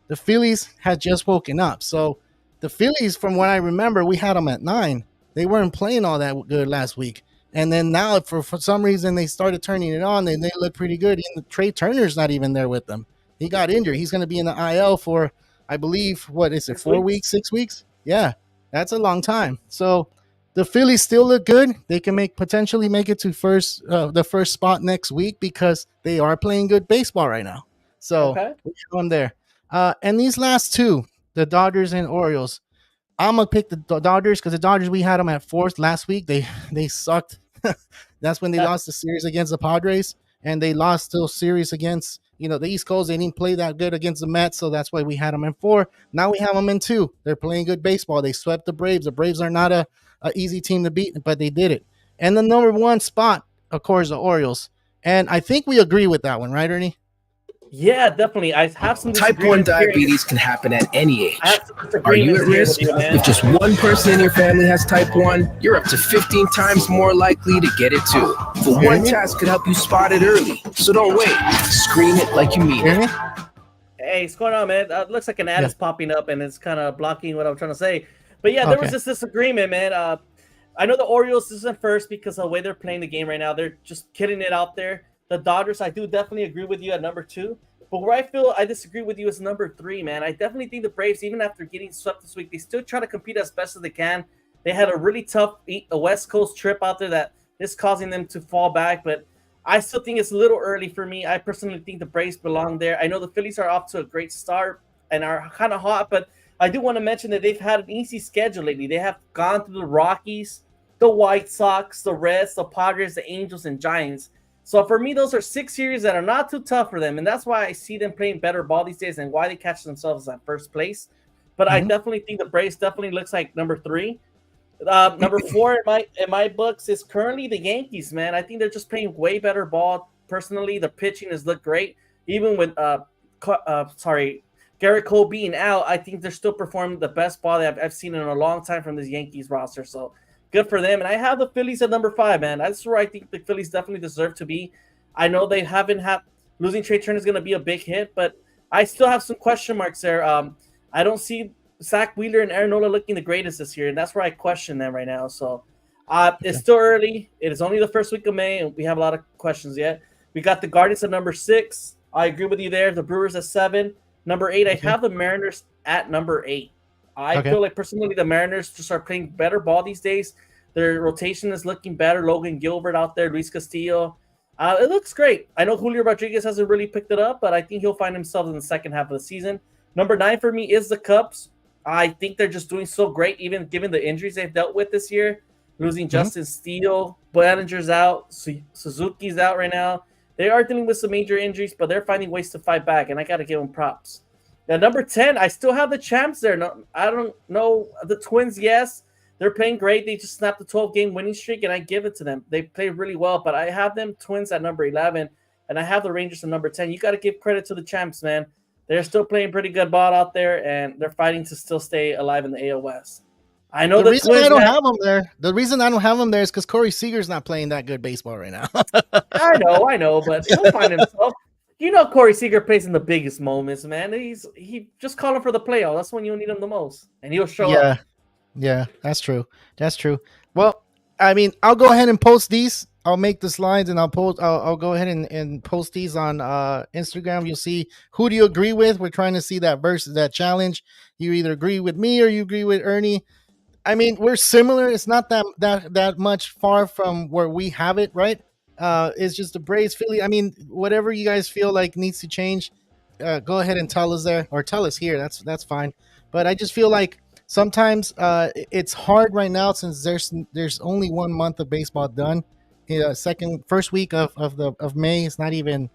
A: The Phillies had just woken up. So the Phillies, from what I remember, we had them at 9. They weren't playing all that good last week. And then now, for some reason, they started turning it on, and they look pretty good. And Trey Turner's not even there with them. He got injured. He's going to be in the IL for, I believe, 4 weeks, 6 weeks? Yeah, that's a long time. So the Phillies still look good. They can potentially make it to the first spot next week, because they are playing good baseball right now. So
B: Okay.
A: we have them there. And these last two, the Dodgers and Orioles, I'm gonna pick the Dodgers because the Dodgers, we had them at fourth last week. They sucked. That's when they lost the series against the Padres, and they lost the series against the East Coast. They didn't play that good against the Mets, so that's why we had them in four. Now we have them in two. They're playing good baseball. They swept the Braves. The Braves are not a easy team to beat, but they did it. And the number one spot, of course, the Orioles. And I think we agree with that one, right, Ernie?
B: Yeah, definitely. I have some
C: Type 1 diabetes can happen at any age. Are you at risk? If just one person in your family has type 1, you're up to 15 times more likely to get it too. The one test could help you spot it early. So don't wait. Screen it like you mean it.
B: Hey, what's going on, man? Looks like an ad is popping up and it's kind of blocking what I'm trying to say. But yeah, there was this disagreement, man. I know the Orioles isn't first because of the way they're playing the game right now. They're just kidding it out there. The Dodgers, I do definitely agree with you at number 2. But where I feel I disagree with you is number 3, man. I definitely think the Braves, even after getting swept this week, they still try to compete as best as they can. They had a really tough West Coast trip out there that is causing them to fall back. But I still think it's a little early for me. I personally think the Braves belong there. I know the Phillies are off to a great start and are kind of hot, but I do want to mention that they've had an easy schedule lately. They have gone through the Rockies, the White Sox, the Reds, the Padres, the Angels, and Giants. So for me, those are 6 series that are not too tough for them, and that's why I see them playing better ball these days and why they catch themselves at first place. But I definitely think the Braves definitely looks like number 3. Number 4 in my books is currently the Yankees, man. I think they're just playing way better ball. Personally, the pitching has looked great. Even with Garrett Cole being out, I think they're still performing the best ball that I've seen in a long time from this Yankees roster. So good for them. And I have the Phillies at number 5, man. That's where I think the Phillies definitely deserve to be. I know they haven't had losing Trey Turner is going to be a big hit, but I still have some question marks there. I don't see Zach Wheeler and Aaron Nola looking the greatest this year, and that's where I question them right now. So it's still early. It is only the first week of May, and we have a lot of questions yet. We got the Guardians at number 6. I agree with you there. The Brewers at 7. Number 8, I have the Mariners at number 8. I feel like personally the Mariners just are playing better ball these days. Their rotation is looking better. Logan Gilbert out there, Luis Castillo. It looks great. I know Julio Rodriguez hasn't really picked it up, but I think he'll find himself in the second half of the season. Number 9 for me is the Cubs. I think they're just doing so great, even given the injuries they've dealt with this year. Losing Justin Steele, Bellinger's out, Suzuki's out right now. They are dealing with some major injuries, but they're finding ways to fight back, and I got to give them props. Now, number 10, I still have the champs there. No, I don't know. The Twins, yes. They're playing great. They just snapped the 12-game winning streak, and I give it to them. They play really well, but I have them Twins at number 11, and I have the Rangers at number 10. You got to give credit to the champs, man. They're still playing pretty good ball out there, and they're fighting to still stay alive in the AL West. I know
A: the reason I don't have them there. The reason I don't have them there is because Corey Seager's not playing that good baseball right now.
B: I know, but he'll find himself. You know, Corey Seager plays in the biggest moments, man. He just call him for the playoff. That's when you need him the most, and he'll show up.
A: Yeah, that's true. That's true. Well, I mean, I'll go ahead and post these. I'll make the slides and I'll go ahead and post these on Instagram. You'll see who do you agree with. We're trying to see that challenge. You either agree with me or you agree with Ernie. I mean, we're similar. It's not that much far from where we have it, right? It's just the Braves, Philly. I mean, whatever you guys feel like needs to change, go ahead and tell us there or tell us here. That's fine. But I just feel like sometimes it's hard right now since there's only 1 month of baseball done. First week of May is not even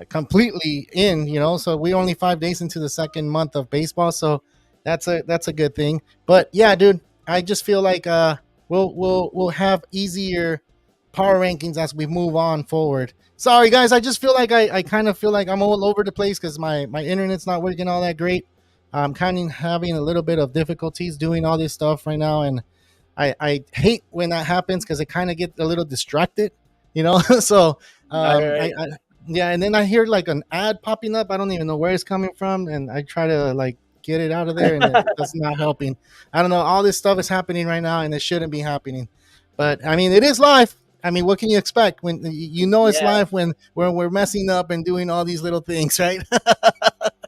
A: completely in, so we're only 5 days into the second month of baseball. So that's a good thing. But yeah, dude, I just feel like we'll have easier power rankings as we move on forward. Sorry guys, I just feel like I kind of feel like I'm all over the place because my internet's not working all that great. I'm kind of having a little bit of difficulties doing all this stuff right now, and I hate when that happens because I kind of get a little distracted, so and then I hear like an ad popping up. I don't even know where it's coming from, and I try to like get it out of there, and it's not helping. I don't know. All this stuff is happening right now, and it shouldn't be happening. But I mean, it is live. I mean, what can you expect when it's live when we're messing up and doing all these little things, right?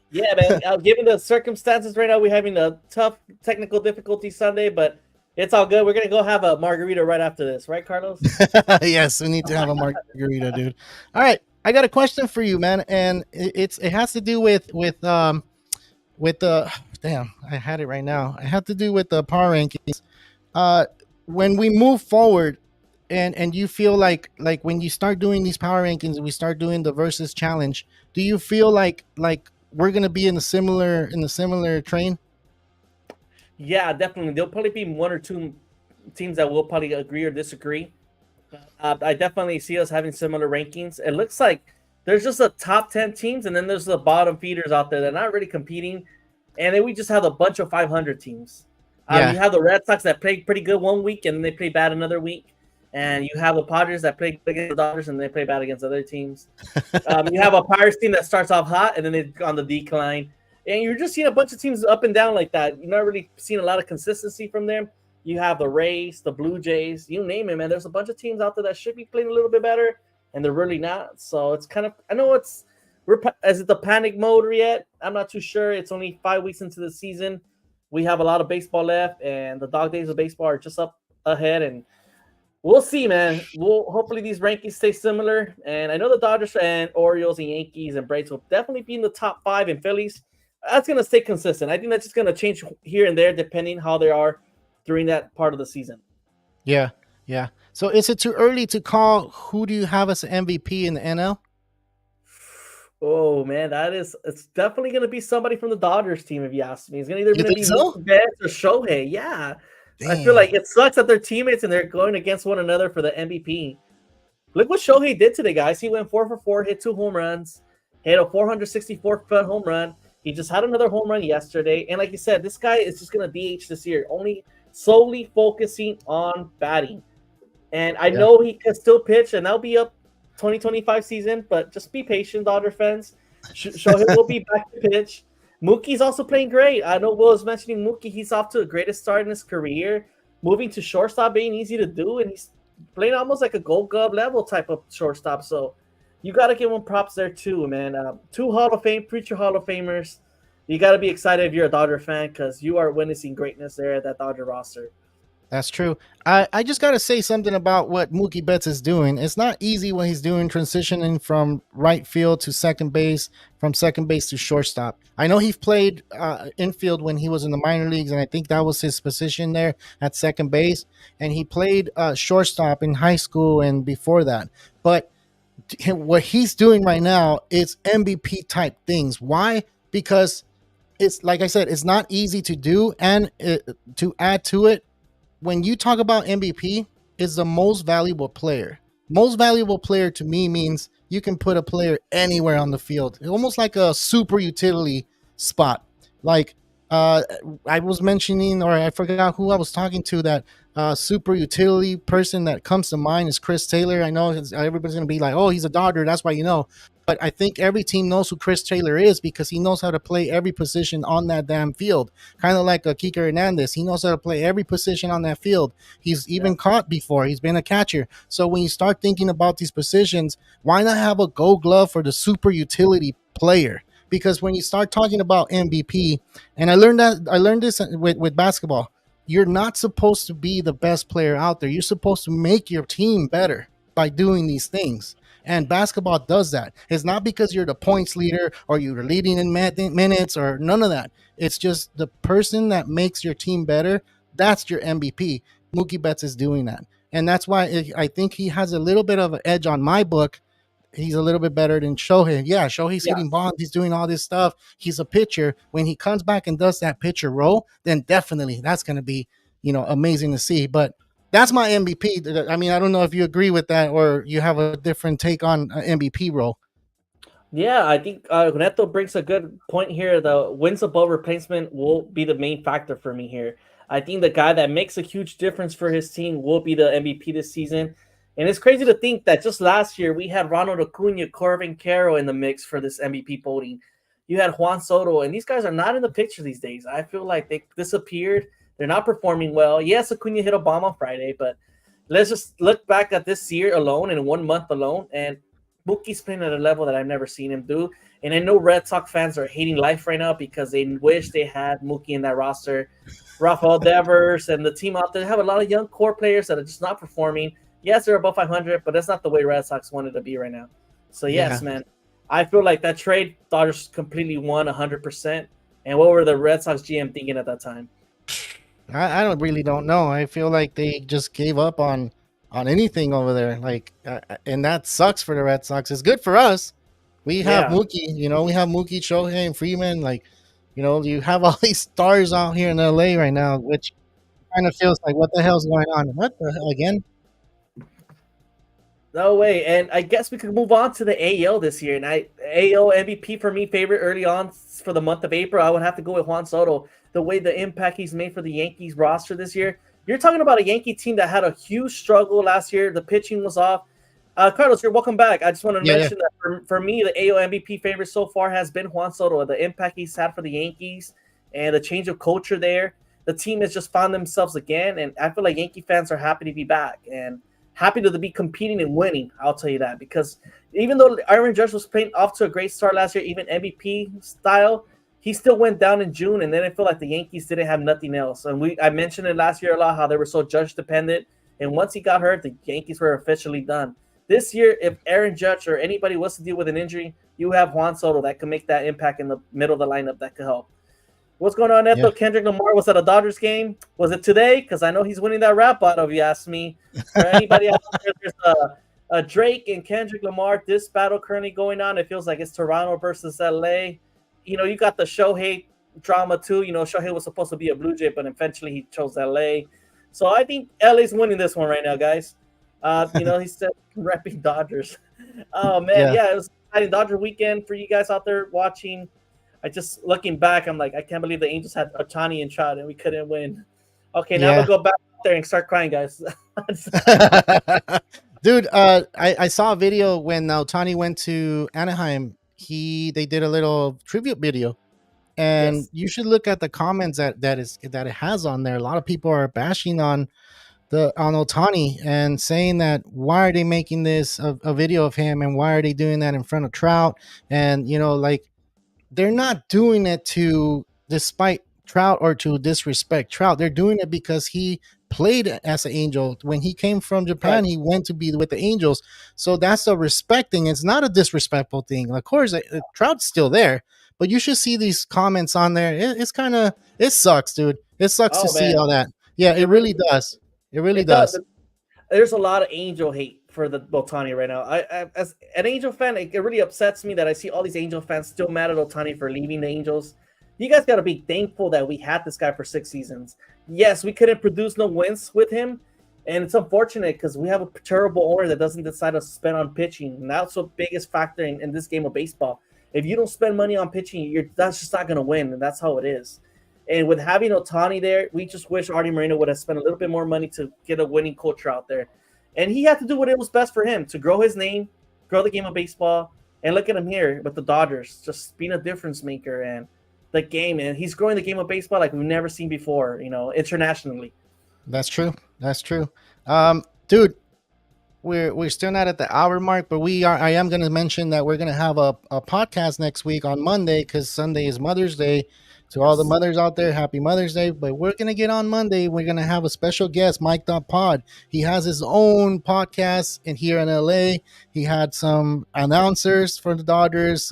B: Yeah, man. Given the circumstances right now, we're having a tough technical difficulty Sunday, but it's all good. We're gonna go have a margarita right after this, right, Carlos?
A: Yes, we need to have a margarita, dude. All right. I got a question for you, man, and it has to do with the damn. I had it right now. It had to do with the power rankings. Uh, when we move forward, and you feel like when you start doing these power rankings and we start doing the versus challenge, do you feel like we're gonna be in the similar train?
B: Yeah, definitely. There'll probably be one or two teams that will probably agree or disagree. I definitely see us having similar rankings. It looks like there's just a top 10 teams, and then there's the bottom feeders out there that are not really competing. And then we just have a bunch of 500 teams.
A: Yeah,
B: You have the Red Sox that play pretty good one week, and then they play bad another week. And you have the Padres that play good against the Dodgers, and they play bad against other teams. You have a Pirates team that starts off hot, and then they're on the decline. And you're just seeing a bunch of teams up and down like that. You're not really seeing a lot of consistency from them. You have the Rays, the Blue Jays, you name it, man. There's a bunch of teams out there that should be playing a little bit better, and they're really not. So it's kind of, I know is it the panic mode yet? I'm not too sure. It's only 5 weeks into the season. We have a lot of baseball left, and the dog days of baseball are just up ahead, and we'll see, man. Hopefully these rankings stay similar, and I know the Dodgers and Orioles and Yankees and Braves will definitely be in the top 5, and Phillies. That's gonna stay consistent. I think that's just gonna change here and there depending how they are during that part of the season.
A: yeah, yeah. So is it too early to call who do you have as MVP in the NL?
B: Oh man, it's definitely gonna be somebody from the Dodgers team if you ask me. It's gonna either
A: You
B: gonna
A: think
B: be
A: so?
B: Mookie Betts or Shohei. Yeah. I feel
A: Damn.
B: like it sucks that they're teammates and they're going against one another for the MVP. Look what Shohei did today, guys. He went 4 for 4, hit 2 home runs, hit a 464-foot home run. He just had another home run yesterday. And like you said, this guy is just going to DH this year, only solely focusing on batting. And I know he can still pitch, and that'll be up 2025 season, but just be patient, Dodger fans. Shohei will be back to pitch. Mookie's also playing great. I know Will was mentioning Mookie. He's off to the greatest start in his career, moving to shortstop being easy to do, and he's playing almost like a Gold Glove level type of shortstop. So you got to give him props there too, man. 2 future Hall of Famers. You got to be excited if you're a Dodger fan because you are witnessing greatness there at that Dodger roster.
A: That's true. I just got to say something about what Mookie Betts is doing. It's not easy what he's doing, transitioning from right field to second base, from second base to shortstop. I know he played infield when he was in the minor leagues, and I think that was his position there at second base. And he played shortstop in high school and before that. But what he's doing right now is MVP type things. Why? Because it's like I said, it's not easy to do, and to add to it, when you talk about MVP, is the most valuable player. Most valuable player to me means you can put a player anywhere on the field, almost like a super utility spot. Like I was mentioning, or I forgot who I was talking to, that super utility person that comes to mind is Chris Taylor. I know everybody's going to be like, oh, he's a Dodger. That's why you know. But I think every team knows who Chris Taylor is because he knows how to play every position on that damn field. Kind of like a Kike Hernandez. He knows how to play every position on that field. He's even caught before. He's been a catcher. So when you start thinking about these positions, why not have a Gold Glove for the super utility player? Because when you start talking about MVP, and I learned this with basketball, you're not supposed to be the best player out there. You're supposed to make your team better by doing these things. And basketball does that. It's not because you're the points leader or you're leading in minutes or none of that. It's just the person that makes your team better. That's your MVP. Mookie Betts is doing that. And that's why I think he has a little bit of an edge on my book. He's a little bit better than Shohei. Yeah, Shohei's hitting bombs. He's doing all this stuff. He's a pitcher. When he comes back and does that pitcher role, then definitely that's going to be, amazing to see. But that's my MVP. I mean, I don't know if you agree with that or you have a different take on MVP role.
B: Yeah, I think Neto brings a good point here. The wins above replacement will be the main factor for me here. I think the guy that makes a huge difference for his team will be the MVP this season. And it's crazy to think that just last year we had Ronald Acuna, Corbin Carroll in the mix for this MVP voting. You had Juan Soto, and these guys are not in the picture these days. I feel like they disappeared. They're not performing well. Yes, Acuna hit a bomb on Friday, but let's just look back at this year alone and 1 month alone, and Mookie's playing at a level that I've never seen him do. And I know Red Sox fans are hating life right now because they wish they had Mookie in that roster. Rafael Devers and the team out there have a lot of young core players that are just not performing. Yes, they're above 500, but that's not the way Red Sox wanted to be right now. So yes, man, I feel like that trade, Dodgers completely won 100%. And what were the Red Sox GM thinking at that time?
A: I don't know. I feel like they just gave up on anything over there. Like, and that sucks for the Red Sox. It's good for us. We have Mookie, we have Mookie, Shohei, and Freeman. Like, you have all these stars out here in LA right now, which kind of feels like, what the hell's going on? What the hell again?
B: No way. And I guess we could move on to the AL this year. And AL MVP for me, favorite early on for the month of April, I would have to go with Juan Soto. The way the impact he's made for the Yankees roster this year. You're talking about a Yankee team that had a huge struggle last year. The pitching was off. Carlos, you're welcome back. I just want to mention that for me, the AL MVP favorite so far has been Juan Soto. The impact he's had for the Yankees and the change of culture there. The team has just found themselves again. And I feel like Yankee fans are happy to be back and happy to be competing and winning. I'll tell you that, because even though Aaron Judge was playing off to a great start last year, even MVP style, he still went down in June, and then I feel like the Yankees didn't have nothing else. And I mentioned it last year a lot, how they were so Judge dependent. And once he got hurt, the Yankees were officially done. This year, if Aaron Judge or anybody was to deal with an injury, you have Juan Soto that can make that impact in the middle of the lineup that could help. What's going on, Neto? Yeah. Kendrick Lamar was at a Dodgers game. Was it today? Because I know he's winning that rap battle, if you ask me. For anybody out there, there's a Drake and Kendrick Lamar this battle currently going on. It feels like it's Toronto versus LA. You got the Shohei drama too. Shohei was supposed to be a Blue Jay, but eventually he chose LA. So I think LA's winning this one right now, guys. He said repping Dodgers. Oh, man. Yeah, it was an exciting Dodger weekend for you guys out there watching. I just, looking back, I'm like, I can't believe the Angels had Ohtani and Trout and we couldn't win. Okay, now we'll go back out there and start crying, guys.
A: Dude, I saw a video when Ohtani went to Anaheim. They did a little tribute video, and you should look at the comments that it has on there. A lot of people are bashing on Ohtani and saying that, why are they making this a video of him, and why are they doing that in front of Trout? And they're not doing it to despite Trout or to disrespect Trout. They're doing it because he played as an Angel. When he came from Japan, he went to be with the Angels. So that's a respecting. It's not a disrespectful thing. Of course, Trout's still there, but you should see these comments on there. It sucks, dude. It sucks to see all that. Yeah, it really does. It really does.
B: There's a lot of Angel hate for the Ohtani right now. I as an Angel fan, it really upsets me that I see all these Angel fans still mad at Ohtani for leaving the Angels. You guys got to be thankful that we had this guy for 6 seasons. Yes, we couldn't produce no wins with him, and it's unfortunate because we have a terrible owner that doesn't decide to spend on pitching, and that's the biggest factor in this game of baseball. If you don't spend money on pitching, that's just not going to win, and that's how it is. And with having Ohtani there, we just wish Artie Moreno would have spent a little bit more money to get a winning culture out there. And he had to do what it was best for him, to grow his name, grow the game of baseball. And look at him here with the Dodgers, just being a difference maker and the game. And he's growing the game of baseball like we've never seen before, internationally.
A: That's true. Dude, we're still not at the hour mark, but I am going to mention that we're going to have a podcast next week on Monday, because Sunday is Mother's Day. To all the mothers out there, happy Mother's Day. But we're going to get on Monday. We're going to have a special guest, Mike.pod. He has his own podcast here in LA. He had some announcers for the Dodgers.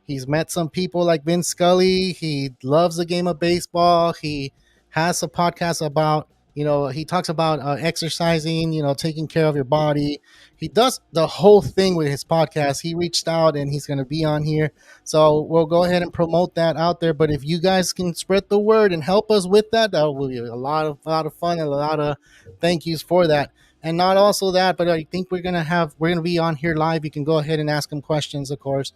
A: He's met some people like Vince Scully. He loves the game of baseball. He has a podcast about, he talks about exercising, taking care of your body. He does the whole thing with his podcast. He reached out and he's going to be on here. So we'll go ahead and promote that out there. But if you guys can spread the word and help us with that, that will be a lot of fun and a lot of thank yous for that. And not also that, but I think we're going to be on here live. You can go ahead and ask him questions, of course.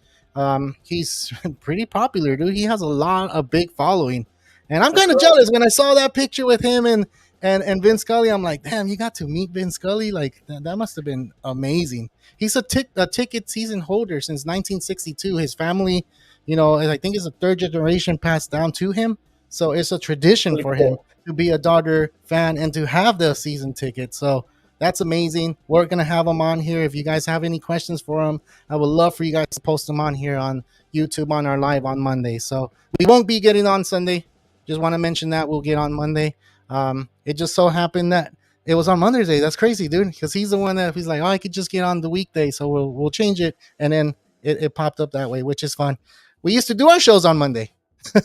A: He's pretty popular, dude. He has a big following. And I'm kind of jealous when I saw that picture with him and Vince Scully. I'm like, damn, you got to meet Vince Scully? Like, that must have been amazing. He's a ticket season holder since 1962. His family, I think it's a third generation passed down to him. So it's a tradition for him to be a Dodger fan and to have the season ticket. So that's amazing. We're going to have him on here. If you guys have any questions for him, I would love for you guys to post them on here on YouTube on our live on Monday. So we won't be getting on Sunday. Just want to mention that we'll get on Monday. It just so happened that It was on Mother's Day. That's crazy, dude. Because he's the one that he's like, oh, I could just get on the weekday, so we'll change it, and then it popped up that way, which is fun. We used to do our shows on Monday.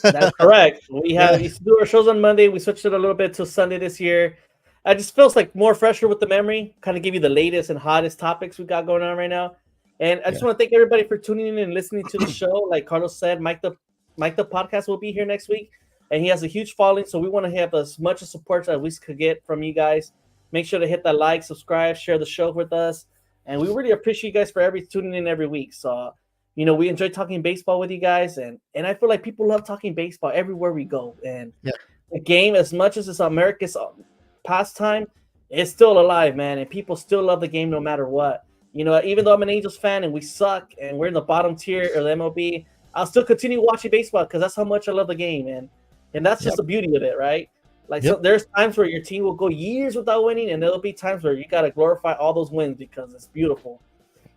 B: That's correct. We used to do our shows on Monday. We switched it a little bit to Sunday this year. I just feels like more fresher with the memory. Kind of give you the latest and hottest topics we got going on right now. And I just want to thank everybody for tuning in and listening to the show. Like Carlos said, Mike the podcast will be here next week, and he has a huge following. So we want to have as much support as we could get from you guys. Make sure to hit that like, subscribe, share the show with us, and we really appreciate you guys for tuning in every week. So, we enjoy talking baseball with you guys, and I feel like people love talking baseball everywhere we go. And the game, as much as it's America's pastime, it's still alive, man, and people still love the game no matter what. Even though I'm an Angels fan and we suck and we're in the bottom tier of the MLB, I'll still continue watching baseball because that's how much I love the game, and that's just the beauty of it, right? Like, so there's times where your team will go years without winning, and there'll be times where you got to glorify all those wins because it's beautiful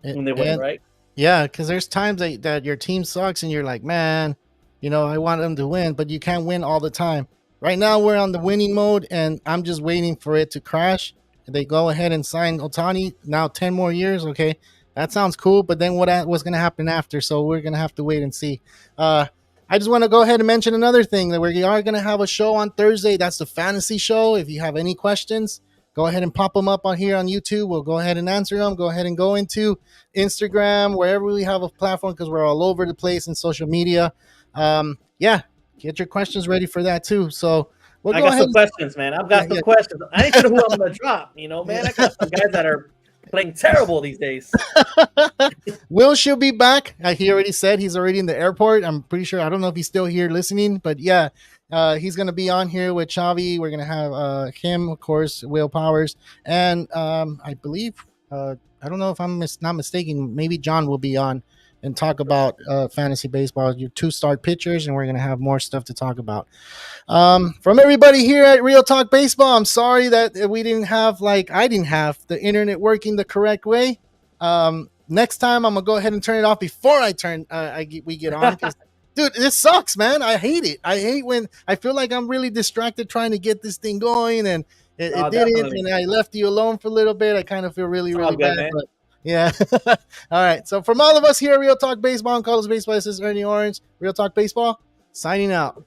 B: when they win, right?
A: Yeah, because there's times that your team sucks and you're like, man, I want them to win, but you can't win all the time. Right now, we're on the winning mode, and I'm just waiting for it to crash. They go ahead and sign Ohtani, now 10 more years. Okay, that sounds cool, but then what's going to happen after? So we're going to have to wait and see. I just want to go ahead and mention another thing that we are going to have a show on Thursday. That's the fantasy show. If you have any questions, go ahead and pop them up on here on YouTube. We'll go ahead and answer them. Go ahead and go into Instagram, wherever we have a platform, because we're all over the place in social media. Get your questions ready for that too. So
B: I got some questions, man. I've got some questions. I ain't sure who I'm going to drop, man. I got some guys that are playing terrible these days.
A: Will should be back. He already said he's already in the airport. I'm pretty sure. I don't know if he's still here listening, but he's going to be on here with Chavi. We're going to have him, of course, Will Powers, and I believe I don't know if I'm not mistaken. Maybe John will be on and talk about fantasy baseball, your 2-star pitchers, and we're going to have more stuff to talk about. From everybody here at Real Talk Baseball, I'm sorry that we didn't have, I didn't have the internet working the correct way. Next time, I'm going to go ahead and turn it off before we get on. Dude, this sucks, man. I hate it. I hate when I feel like I'm really distracted trying to get this thing going, and it didn't, and I left you alone for a little bit. I kind of feel really, really bad, man. But yeah. All right. So from all of us here at Real Talk Baseball and Carlos Baseball, this is Ernie Orange. Real Talk Baseball, signing out.